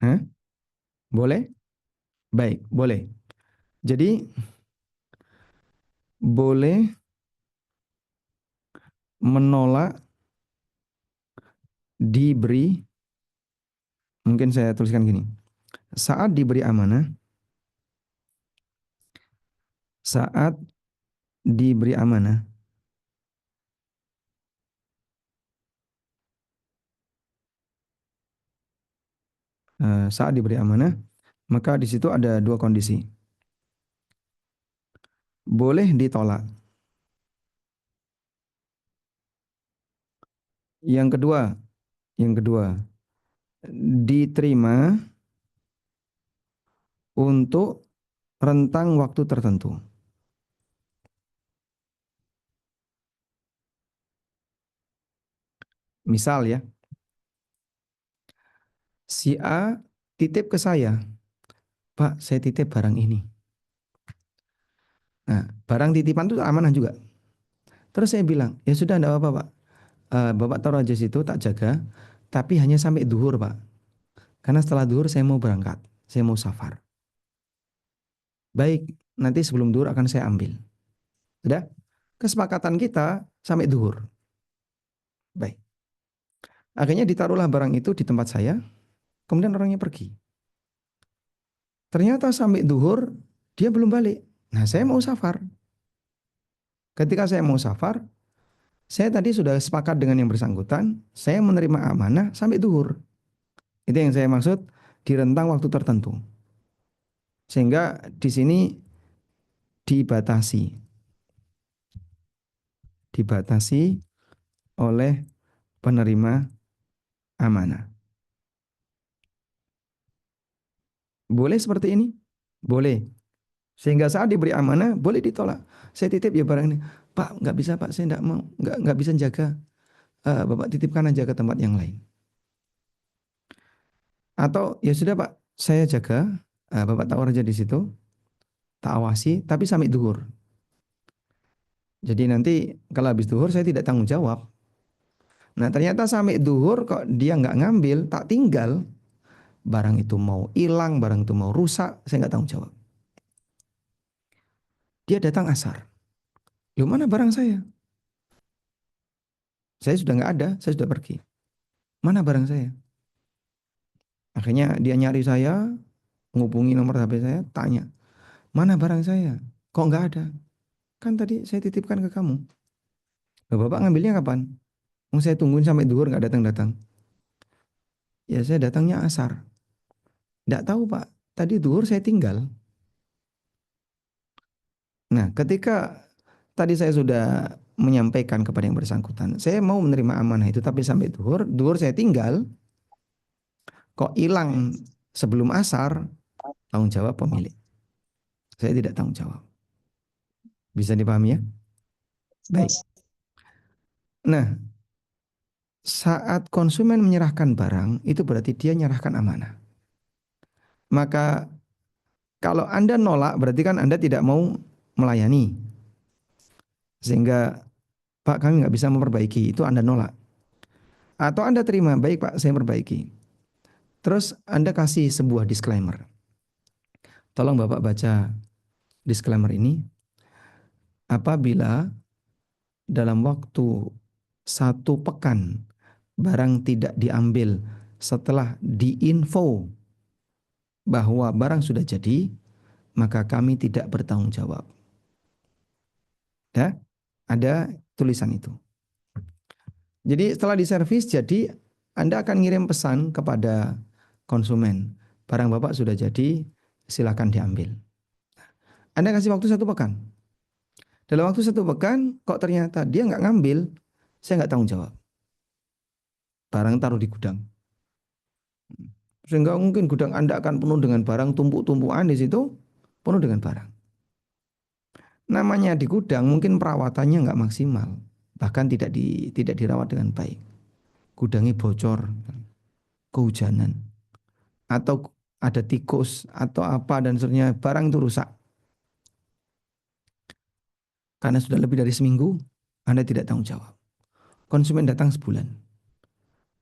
Hah? Boleh? Baik, boleh. Jadi boleh menolak diberi, mungkin saya tuliskan gini. Saat diberi amanah, saat diberi amanah, saat diberi amanah, maka di situ ada dua kondisi. Boleh ditolak. Yang kedua, diterima untuk rentang waktu tertentu. Misal ya, si A titip ke saya, Pak, saya titip barang ini. Nah, barang titipan itu amanah juga. Terus saya bilang, ya sudah enggak apa-apa Pak. Bapak taruh aja situ, tak jaga. Tapi hanya sampai duhur Pak. Karena setelah duhur saya mau berangkat. Saya mau safar. Baik, nanti sebelum duhur akan saya ambil. Sudah? Kesepakatan kita sampai duhur. Baik. Akhirnya ditaruhlah barang itu di tempat saya. Kemudian orangnya pergi. Ternyata sampai duhur, dia belum balik. Nah, saya mau safar. Ketika saya mau safar, saya tadi sudah sepakat dengan yang bersangkutan, saya menerima amanah sampai duhur. Itu yang saya maksud di rentang waktu tertentu. Sehingga di sini dibatasi. Dibatasi oleh penerima amanah. Boleh seperti ini? Boleh. Sehingga saat diberi amanah, boleh ditolak. Saya titip ya barang ini. Pak, nggak bisa Pak, saya nggak mau. Nggak bisa jaga. Bapak titipkan aja ke tempat yang lain. Atau ya sudah Pak, saya jaga. Bapak taruh aja di situ. Tak awasi, tapi sampai duhur. Jadi nanti kalau habis duhur saya tidak tanggung jawab. Nah ternyata sampai duhur kok dia nggak ngambil, tak tinggal. Barang itu mau hilang, barang itu mau rusak, saya nggak tanggung jawab. Dia datang asar. Loh mana barang saya? Saya sudah nggak ada, saya sudah pergi. Mana barang saya? Akhirnya dia nyari saya, menghubungi nomor HP saya, tanya. Mana barang saya? Kok nggak ada? Kan tadi saya titipkan ke kamu. Loh, Bapak ngambilnya kapan? Mau saya tungguin sampai duhur nggak datang-datang. Ya saya datangnya asar. Nggak tahu Pak, tadi duhur saya tinggal. Nah ketika tadi saya sudah menyampaikan kepada yang bersangkutan, saya mau menerima amanah itu tapi sampai duhur, duhur saya tinggal, kok hilang sebelum asar, tanggung jawab pemilik. Saya tidak tanggung jawab. Bisa dipahami ya? Baik. Nah, saat konsumen menyerahkan barang, itu berarti dia menyerahkan amanah. Maka kalau Anda nolak, berarti kan Anda tidak mau melayani. Sehingga, Pak kami nggak bisa memperbaiki, itu Anda nolak. Atau Anda terima, baik Pak saya perbaiki. Terus Anda kasih sebuah disclaimer. Tolong Bapak baca disclaimer ini. Apabila dalam waktu 1 pekan barang tidak diambil setelah diinfo bahwa barang sudah jadi, maka kami tidak bertanggung jawab. Ya, ada tulisan itu. Jadi setelah diservis, jadi Anda akan ngirim pesan kepada konsumen. Barang Bapak sudah jadi, silakan diambil. Anda kasih waktu 1 pekan. Dalam waktu 1 pekan, kok ternyata dia nggak ngambil, saya nggak tanggung jawab. Barang taruh di gudang. Sehingga mungkin gudang Anda akan penuh dengan barang, tumpuk-tumpukan di situ, penuh dengan barang. Namanya di gudang, mungkin perawatannya nggak maksimal. Bahkan tidak dirawat dengan baik. Gudangnya bocor, kehujanan. Atau ada tikus, atau apa, dan seterusnya. Barang itu rusak. Karena sudah lebih dari seminggu, Anda tidak tanggung jawab. Konsumen datang sebulan.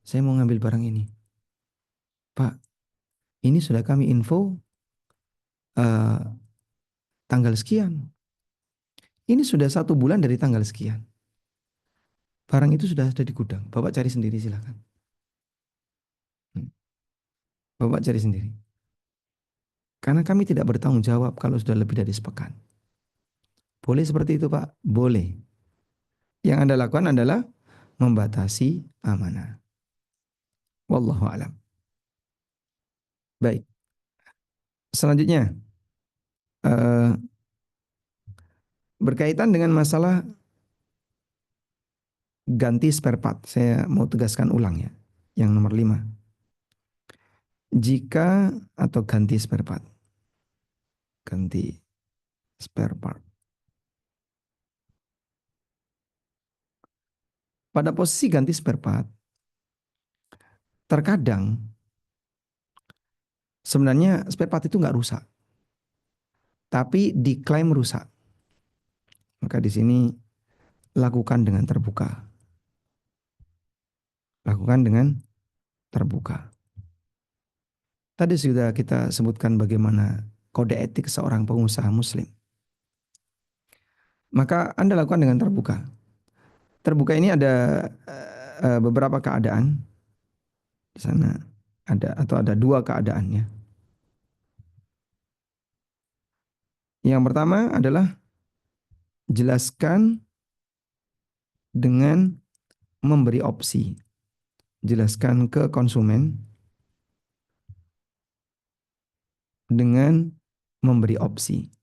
Saya mau ngambil barang ini. Pak, ini sudah kami info eh, tanggal sekian. Ini sudah 1 bulan dari tanggal sekian. Barang itu sudah ada di gudang. Bapak cari sendiri silakan. Bapak cari sendiri. Karena kami tidak bertanggung jawab kalau sudah lebih dari sepekan. Boleh seperti itu Pak? Boleh. Yang Anda lakukan adalah membatasi amanah. Wallahu alam. Baik. Selanjutnya eh, berkaitan dengan masalah ganti spare part. Saya mau tegaskan ulang ya. Yang nomor 5. Jika atau ganti spare part. Ganti spare part. Pada posisi ganti spare part, terkadang sebenarnya spare part itu nggak rusak, tapi diklaim rusak. Maka di sini lakukan dengan terbuka. Lakukan dengan terbuka. Tadi sudah kita sebutkan bagaimana kode etik seorang pengusaha muslim. Maka Anda lakukan dengan terbuka. Terbuka ini ada beberapa keadaan. Di sana ada 2 keadaannya. Yang pertama adalah jelaskan dengan memberi opsi. Jelaskan ke konsumen dengan memberi opsi.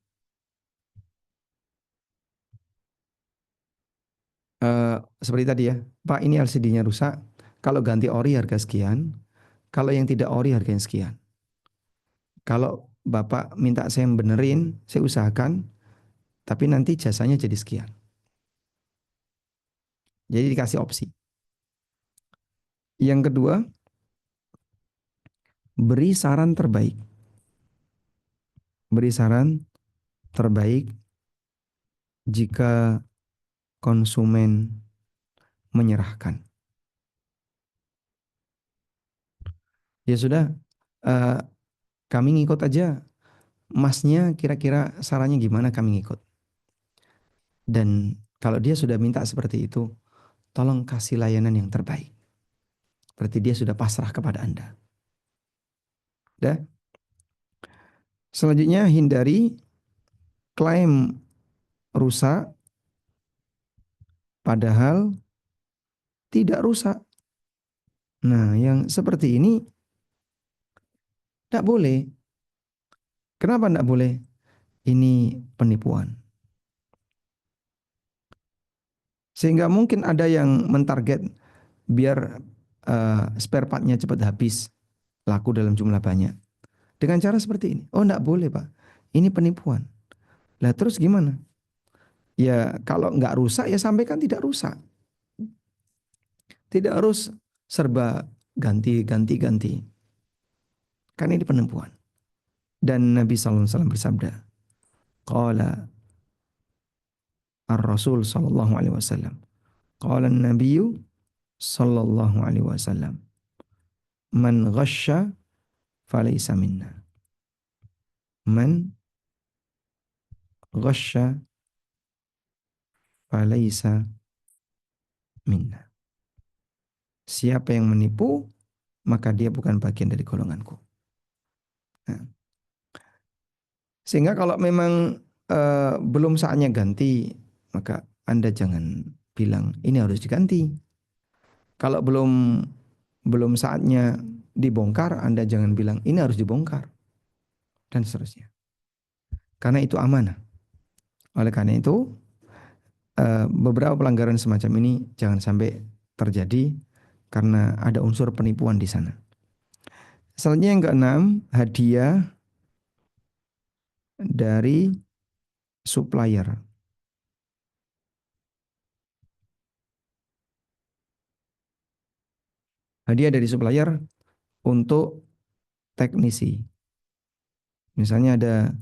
Seperti tadi ya, Pak ini LCD-nya rusak, kalau ganti ori harga sekian, kalau yang tidak ori harganya sekian. Kalau Bapak minta saya benerin, saya usahakan, tapi nanti jasanya jadi sekian. Jadi dikasih opsi. Yang kedua, beri saran terbaik. Beri saran terbaik jika konsumen menyerahkan. Ya sudah, eh, kami ngikut aja. Masnya kira-kira sarannya gimana, kami ngikut. Dan kalau dia sudah minta seperti itu, tolong kasih layanan yang terbaik. Berarti dia sudah pasrah kepada Anda. Dah. Selanjutnya hindari klaim rusak padahal tidak rusak. Nah, yang seperti ini tidak boleh. Kenapa tidak boleh? Ini penipuan. Sehingga mungkin ada yang mentarget biar spare partnya cepat habis, laku dalam jumlah banyak. Dengan cara seperti ini. Oh, tidak boleh Pak. Ini penipuan. Lah terus gimana? Ya kalau nggak rusak ya sampaikan tidak rusak. Tidak harus serba ganti. Kan ini penempuan. Dan Nabi SAW bersabda, Qala ar-Rasul sallallahu alaihi wasallam. Qala an-Nabiyyu sallallahu alaihi wasallam. Man ghasya falaysa minna. Man ghasya falaysa minna. Siapa yang menipu, maka dia bukan bagian dari golonganku. Nah, sehingga kalau memang belum saatnya ganti, maka Anda jangan bilang ini harus diganti. Kalau belum saatnya dibongkar, Anda jangan bilang ini harus dibongkar dan seterusnya. Karena itu amanah. Oleh karena itu, beberapa pelanggaran semacam ini jangan sampai terjadi karena ada unsur penipuan di sana. Selanjutnya yang keenam, hadiah dari supplier. Hadiah dari supplier untuk teknisi. Misalnya ada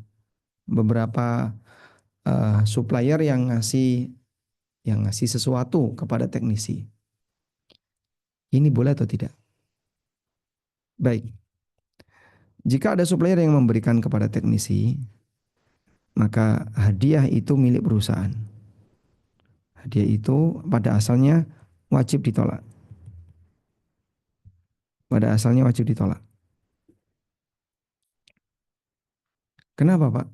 beberapa supplier yang ngasih sesuatu kepada teknisi. Ini boleh atau tidak? Baik. Jika ada supplier yang memberikan kepada teknisi, maka hadiah itu milik perusahaan. Hadiah itu pada asalnya wajib ditolak. Pada asalnya wajib ditolak. Kenapa, Pak?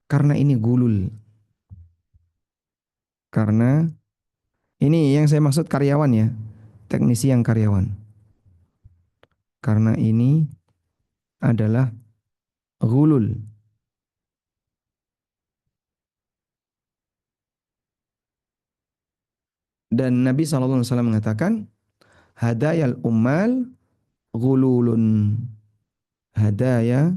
Karena ini gulul. Karena ini yang saya maksud karyawan ya. Teknisi yang karyawan. Karena ini adalah gulul. Dan Nabi SAW mengatakan, hadayal ummal gululun. Hadaya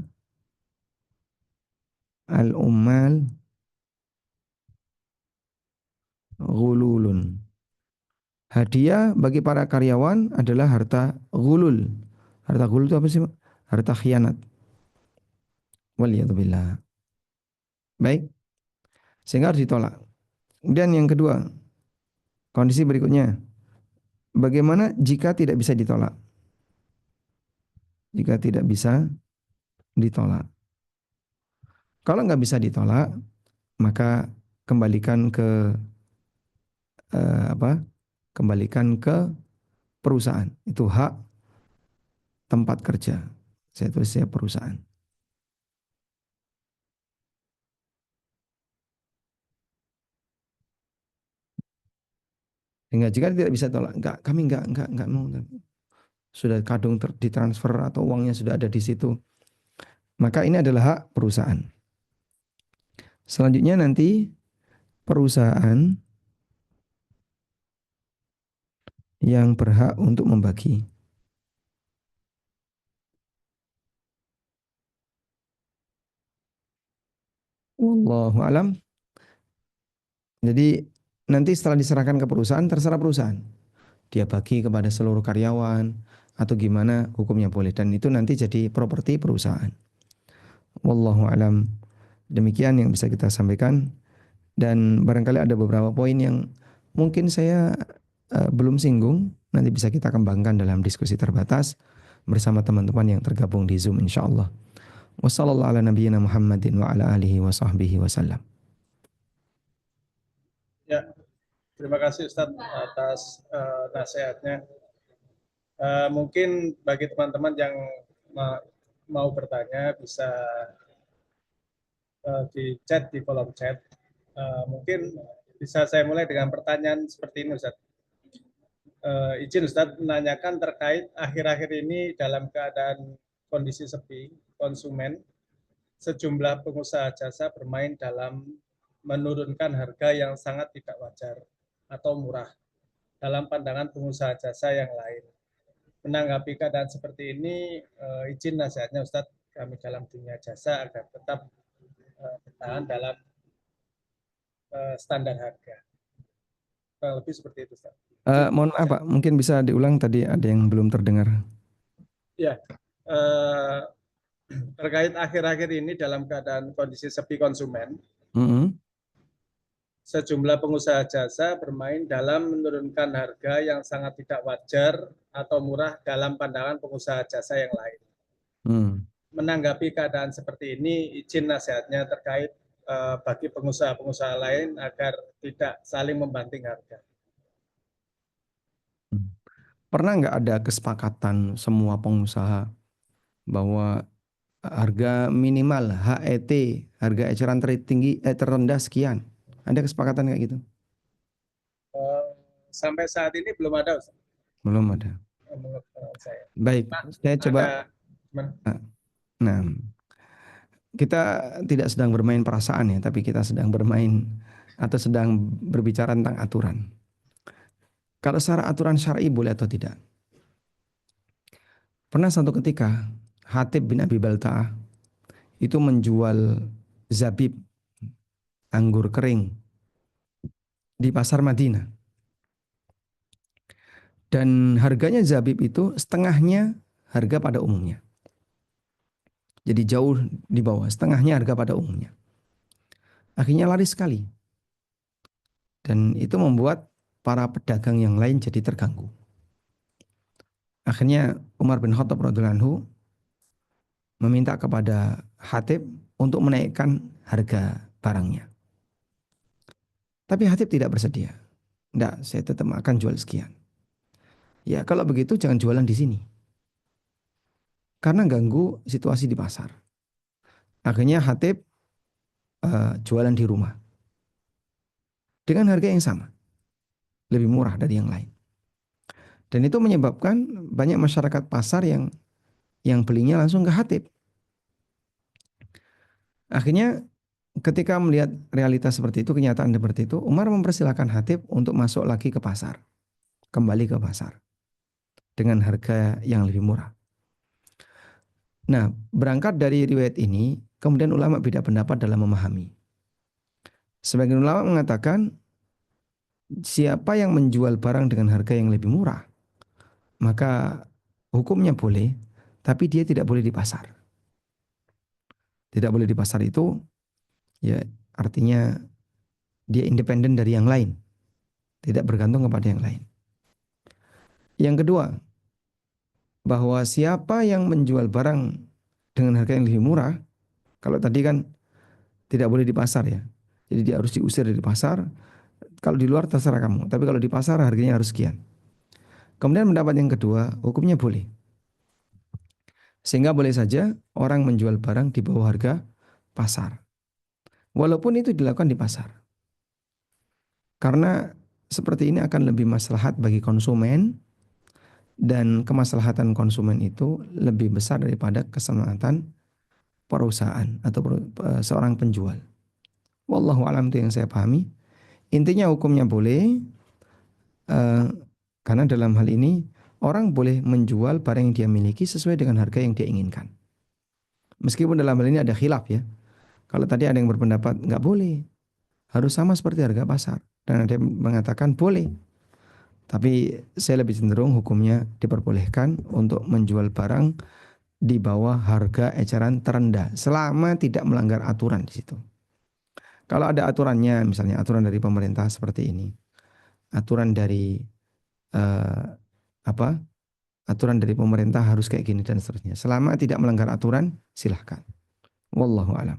al-ummal gululun. Hadiah bagi para karyawan adalah harta gulul. Harta gulul itu apa sih, Pak? Harta khianat. Waliyadzubillah. Baik, sehingga harus ditolak. Dan yang kedua, kondisi berikutnya, bagaimana jika tidak bisa ditolak? Jika tidak bisa ditolak. Kalau nggak bisa ditolak, maka kembalikan ke apa? Kembalikan ke perusahaan. Itu hak tempat kerja. Saya tulisnya perusahaan. Sehingga jika tidak bisa tolak, kami enggak mau. Sudah kadung ditransfer atau uangnya sudah ada di situ. Maka ini adalah hak perusahaan. Selanjutnya nanti perusahaan yang berhak untuk membagi. Wallahu alam. Jadi nanti setelah diserahkan ke perusahaan, terserah perusahaan. Dia bagi kepada seluruh karyawan atau gimana hukumnya boleh. Dan itu nanti jadi properti perusahaan. Wallahu alam. Demikian yang bisa kita sampaikan. Dan barangkali ada beberapa poin yang mungkin saya belum singgung. Nanti bisa kita kembangkan dalam diskusi terbatas bersama teman-teman yang tergabung di Zoom insyaallah. Wassallallahu ala nabiyyina Muhammadin wa ala alihi wa sahbihi wasallam. Ya, terima kasih Ustadz atas nasihatnya. Mungkin bagi teman-teman yang mau bertanya bisa di chat, di kolom chat. Mungkin bisa saya mulai dengan pertanyaan seperti ini Ustadz. Izin Ustadz menanyakan terkait akhir-akhir ini dalam keadaan kondisi sepi, konsumen, sejumlah pengusaha jasa bermain dalam menurunkan harga yang sangat tidak wajar atau murah dalam pandangan pengusaha jasa yang lain. Menanggapi keadaan seperti ini, izin nasihatnya Ustadz kami dalam dunia jasa agar tetap bertahan dalam standar harga. Kurang lebih seperti itu, Ustaz. Mohon maaf Pak, mungkin bisa diulang, tadi ada yang belum terdengar. Ya, eh, terkait akhir-akhir ini dalam keadaan kondisi sepi konsumen, sejumlah pengusaha jasa bermain dalam menurunkan harga yang sangat tidak wajar atau murah dalam pandangan pengusaha jasa yang lain. Menanggapi keadaan seperti ini, izin nasihatnya terkait bagi pengusaha-pengusaha lain agar tidak saling membanting harga. Pernah nggak ada kesepakatan semua pengusaha bahwa harga minimal HET, harga eceran terendah sekian? Ada kesepakatan kayak gitu? Sampai saat ini belum ada, Ustaz. Belum ada. Menurut saya. Baik, saya coba. Nah, kita tidak sedang bermain perasaan ya, tapi kita sedang bermain atau sedang berbicara tentang aturan. Kalau secara aturan syar'i boleh atau tidak? Pernah satu ketika Hatib bin Abi Balta'ah itu menjual zabib, anggur kering, di pasar Madinah. Dan harganya zabib itu setengahnya harga pada umumnya. Jadi jauh di bawah, setengahnya harga pada umumnya. Akhirnya laris sekali. Dan itu membuat para pedagang yang lain jadi terganggu. Akhirnya Umar bin Khattab radhiyallahu anhu meminta kepada Hatib untuk menaikkan harga barangnya. Tapi Hatib tidak bersedia. Tidak, saya tetap akan jual sekian. Ya kalau begitu jangan jualan di sini. Karena ganggu situasi di pasar. Akhirnya Hatib jualan di rumah. Dengan harga yang sama. Lebih murah dari yang lain. Dan itu menyebabkan banyak masyarakat pasar yang belinya langsung ke Hatib. Akhirnya ketika melihat realitas seperti itu, kenyataan seperti itu, Umar mempersilahkan Hatib untuk masuk lagi ke pasar. Kembali ke pasar. Dengan harga yang lebih murah. Nah, berangkat dari riwayat ini, kemudian ulama beda pendapat dalam memahami. Sebagian ulama mengatakan, siapa yang menjual barang dengan harga yang lebih murah, maka hukumnya boleh, tapi dia tidak boleh di pasar. Tidak boleh di pasar itu, ya artinya dia independen dari yang lain. Tidak bergantung kepada yang lain. Yang kedua, bahwa siapa yang menjual barang dengan harga yang lebih murah, kalau tadi kan tidak boleh di pasar ya. Jadi dia harus diusir dari pasar. Kalau di luar terserah kamu, tapi kalau di pasar harganya harus sekian. Kemudian pendapat yang kedua, hukumnya boleh. Sehingga boleh saja orang menjual barang di bawah harga pasar. Walaupun itu dilakukan di pasar. Karena seperti ini akan lebih maslahat bagi konsumen, dan kemaslahatan konsumen itu lebih besar daripada keselamatan perusahaan atau seorang penjual. Wallahu a'lam, itu yang saya pahami. Intinya hukumnya boleh, karena dalam hal ini orang boleh menjual barang yang dia miliki sesuai dengan harga yang dia inginkan. Meskipun dalam hal ini ada khilaf ya. Kalau tadi ada yang berpendapat nggak boleh, harus sama seperti harga pasar. Dan ada yang mengatakan boleh. Tapi saya lebih cenderung hukumnya diperbolehkan untuk menjual barang di bawah harga eceran terendah selama tidak melanggar aturan di situ. Kalau ada aturannya, misalnya aturan dari pemerintah seperti ini, aturan dari aturan dari pemerintah harus kayak gini dan seterusnya. Selama tidak melanggar aturan, silahkan. Wallahu a'lam.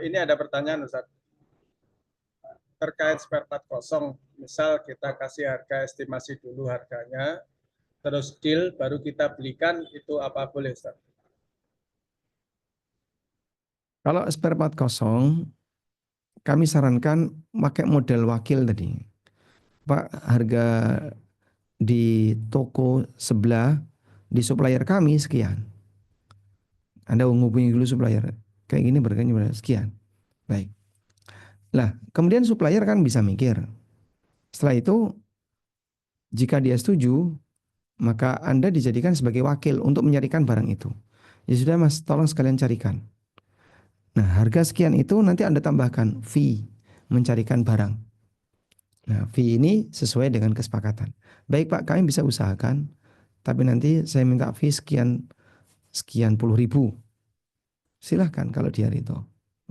Ini ada pertanyaan, Ustaz. Terkait spare part kosong, misal kita kasih harga estimasi dulu harganya, terus deal baru kita belikan, itu apa boleh, Ustaz? Kalau spare part kosong, kami sarankan pakai model wakil tadi. Pak, harga di toko sebelah di supplier kami sekian. Anda menghubungi dulu supplier, kayak gini harganya sekian. Baik. Lah, kemudian supplier kan bisa mikir. Setelah itu, jika dia setuju, maka Anda dijadikan sebagai wakil untuk menyarikan barang itu. Ya sudah Mas, tolong sekalian carikan. Nah, harga sekian itu nanti Anda tambahkan fee mencarikan barang. Nah, fee ini sesuai dengan kesepakatan. Baik Pak, kami bisa usahakan, tapi nanti saya minta fee sekian sekian puluh ribu. Silahkan kalau di hari itu.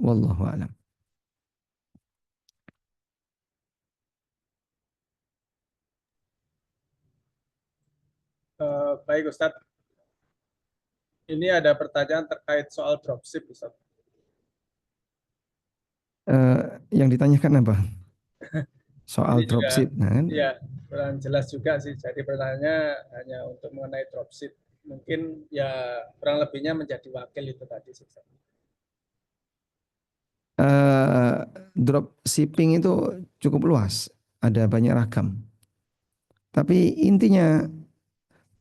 Wallahu a'lam. Baik Ustadz, ini ada pertanyaan terkait soal dropship Ustadz. Yang ditanyakan apa? Ini Soal juga dropship. Nah, kan? ya kurang jelas juga sih. Jadi pertanyaannya hanya untuk mengenai dropship. Mungkin ya kurang lebihnya menjadi wakil itu tadi sih. Eh, Dropshipping itu cukup luas, ada banyak ragam. Tapi intinya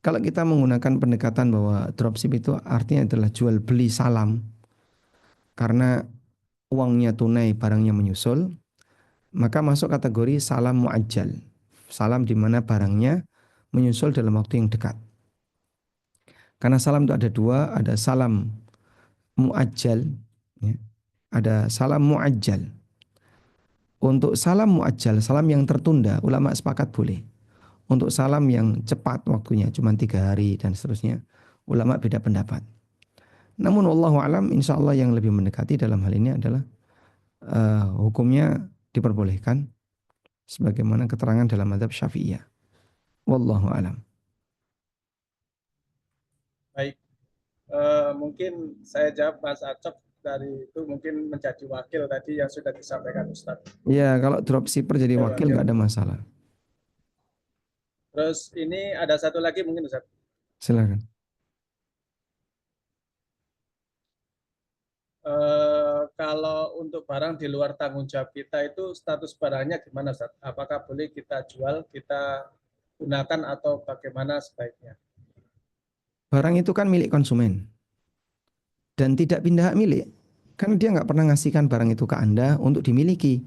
kalau kita menggunakan pendekatan bahwa dropship itu artinya adalah jual beli salam, karena uangnya tunai, barangnya menyusul, maka masuk kategori salam muajjal. Salam di mana barangnya menyusul dalam waktu yang dekat. Karena salam itu ada dua, ada salam muajjal, ya, ada salam muajjal. Untuk salam muajjal, salam yang tertunda, ulama sepakat boleh. Untuk salam yang cepat waktunya, cuma 3 hari dan seterusnya, ulama beda pendapat. Namun wallahu alam, insya Allah yang lebih mendekati dalam hal ini adalah hukumnya diperbolehkan sebagaimana keterangan dalam mazhab Syafi'iyah. Wallahu alam. Baik, mungkin saya jawab Mas Acep dari itu mungkin menjadi wakil tadi yang sudah disampaikan Ustadz. Ya, kalau dropshipper jadi Ya, wakil nggak ada masalah. Terus ini ada satu lagi mungkin Ustadz. Silakan. Kalau untuk barang di luar tanggung jawab kita itu status barangnya gimana Ustadz? Apakah boleh kita jual, kita gunakan atau bagaimana sebaiknya? Barang itu kan milik konsumen dan tidak pindah hak milik. Karena dia nggak pernah ngasihkan barang itu ke Anda untuk dimiliki,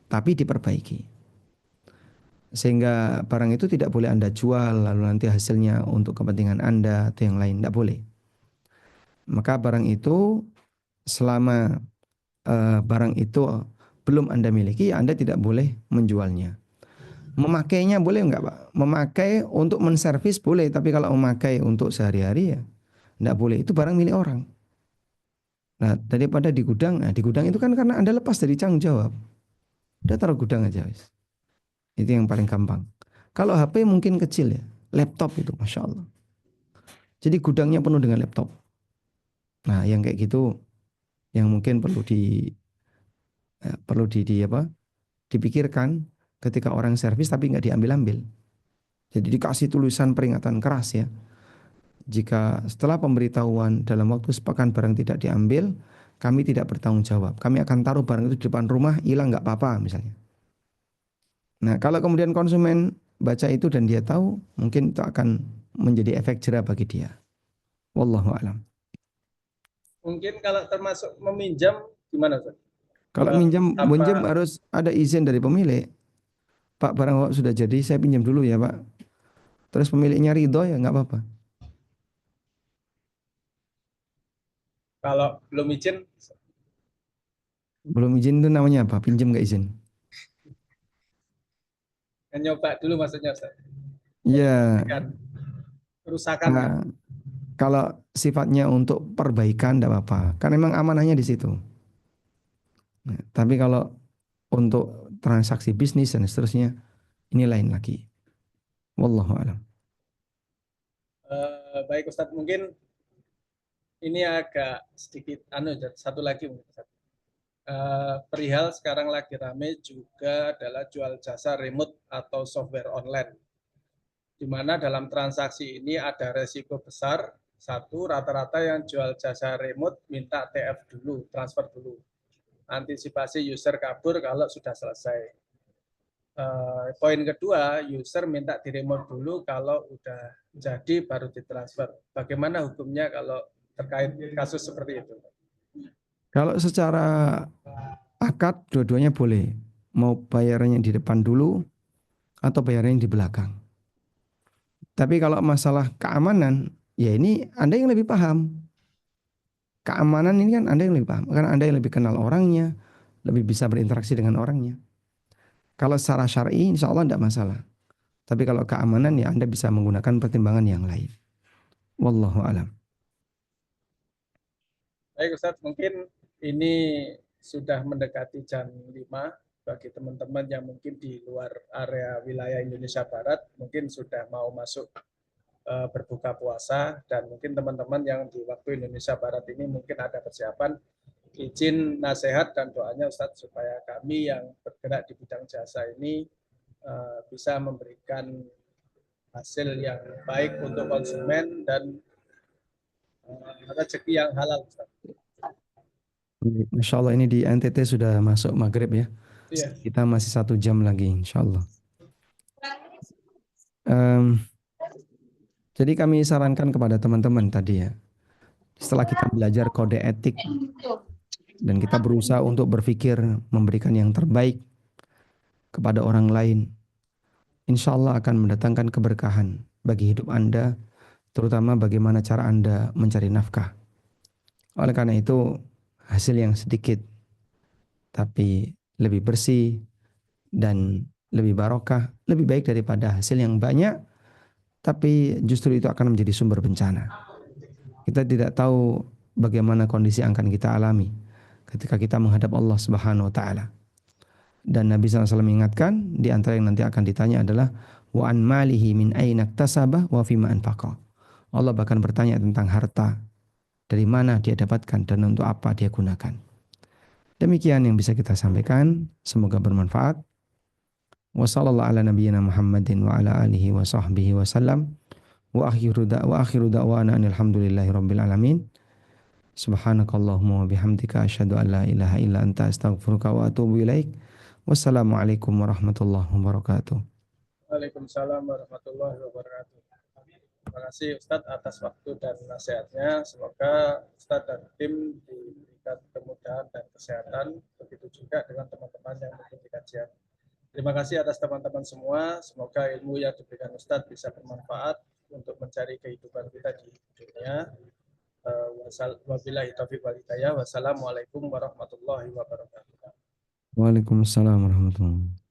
tapi diperbaiki. Sehingga barang itu tidak boleh Anda jual, lalu nanti hasilnya untuk kepentingan Anda atau yang lain, tidak boleh. Maka barang itu selama barang itu belum Anda miliki, Anda tidak boleh menjualnya. Memakainya boleh enggak Pak? Memakai untuk menservis boleh, tapi kalau memakai untuk sehari-hari ya enggak boleh. Itu barang milik orang. Nah, daripada di gudang, nah di gudang itu kan karena Anda lepas dari tanggung jawab. Udah taruh gudang aja, wis. Itu yang paling gampang. Kalau HP mungkin kecil ya, laptop itu, Masya Allah. Jadi gudangnya penuh dengan laptop. Nah, yang kayak gitu, yang mungkin perlu di apa? Dipikirkan ketika orang servis tapi nggak diambil-ambil. Jadi dikasih tulisan peringatan keras ya. Jika setelah pemberitahuan dalam waktu sepekan barang tidak diambil, kami tidak bertanggung jawab. Kami akan taruh barang itu di depan rumah, hilang nggak apa-apa misalnya. Nah, kalau kemudian konsumen baca itu dan dia tahu, mungkin itu akan menjadi efek jera bagi dia. Wallahu a'lam. Mungkin kalau termasuk meminjam gimana Ustadz? Kalau minjam Apa harus ada izin dari pemilik. Pak, barang Bapak sudah jadi, saya pinjam dulu ya Pak. Terus pemiliknya ridho ya nggak apa-apa. kalau belum izin Belum izin itu namanya apa? Pinjam nggak izin. nyoba dulu maksudnya Ustadz. Ya, Kerusakan kan. nah, kalau sifatnya untuk perbaikan tidak apa-apa. Kan memang amanahnya di situ. Nah, tapi kalau untuk transaksi bisnis dan seterusnya, ini lain lagi. Wallahu a'lam. Baik Ustadz, mungkin ini agak sedikit satu lagi mungkin Ustadz. Perihal sekarang lagi rame juga adalah jual jasa remote atau software online, di mana dalam transaksi ini ada resiko besar. Satu, rata-rata yang jual jasa remote minta TF dulu, transfer dulu. Antisipasi user kabur kalau sudah selesai. Poin kedua, user minta di remote dulu, kalau udah jadi baru ditransfer. Bagaimana hukumnya kalau terkait kasus seperti itu? Kalau secara akad dua-duanya boleh. Mau bayarnya di depan dulu atau bayarnya di belakang. Tapi kalau masalah keamanan, ya ini Anda yang lebih paham. Keamanan ini kan Anda yang lebih paham, karena Anda yang lebih kenal orangnya, lebih bisa berinteraksi dengan orangnya. Kalau secara syar'i insya Allah tidak masalah. Tapi kalau keamanan ya Anda bisa menggunakan pertimbangan yang lain. Wallahu alam. Baik Ustadz, mungkin ini sudah mendekati jam 5 bagi teman-teman yang mungkin di luar area wilayah Indonesia Barat, mungkin sudah mau masuk berbuka puasa, dan mungkin teman-teman yang di waktu Indonesia Barat ini mungkin ada persiapan. Izin nasihat dan doanya Ustadz supaya kami yang bergerak di bidang jasa ini bisa memberikan hasil yang baik untuk konsumen dan rezeki yang halal Ustadz. Masya Allah ini di NTT sudah masuk maghrib ya. Iya. Kita masih 1 jam lagi insya Allah. Jadi kami sarankan kepada teman-teman tadi ya. Setelah kita belajar kode etik dan kita berusaha untuk berpikir memberikan yang terbaik kepada orang lain, insya Allah akan mendatangkan keberkahan bagi hidup Anda, terutama bagaimana cara Anda mencari nafkah. Oleh karena itu, hasil yang sedikit tapi lebih bersih dan lebih barokah, lebih baik daripada hasil yang banyak tapi justru itu akan menjadi sumber bencana. Kita tidak tahu bagaimana kondisi yang akan kita alami ketika kita menghadap Allah Subhanahu wa taala. Dan Nabi SAW mengingatkan, di antara yang nanti akan ditanya adalah wa an malihi min aina iktasaba wa fima anfaqa. Allah bahkan bertanya tentang harta, dari mana dia dapatkan dan untuk apa dia gunakan. Demikian yang bisa kita sampaikan, semoga bermanfaat. Wa sallallahu ala nabiyyina Muhammadin wa ala alihi wa sahbihi wa sallam. Wa akhiru da'wana alhamdulillahi rabbil alamin. Subhanakallahumma wa bihamdika asyhadu an la ilaha illa anta astaghfiruka wa atubu ilaik. Wassalamualaikum warahmatullahi wabarakatuh. Waalaikumsalam warahmatullahi wabarakatuh. Terima kasih Ustadz atas waktu dan nasihatnya. Semoga Ustadz dan tim diberikan kemudahan dan kesehatan. Begitu juga dengan teman-teman yang mengikuti kajian. Terima kasih atas teman-teman semua. Semoga ilmu yang diberikan Ustadz bisa bermanfaat untuk mencari kehidupan kita di dunia. Wabillahi taufiq wal hidayah. Wassalamualaikum warahmatullahi wabarakatuh. Waalaikumsalam warahmatullahi wabarakatuh.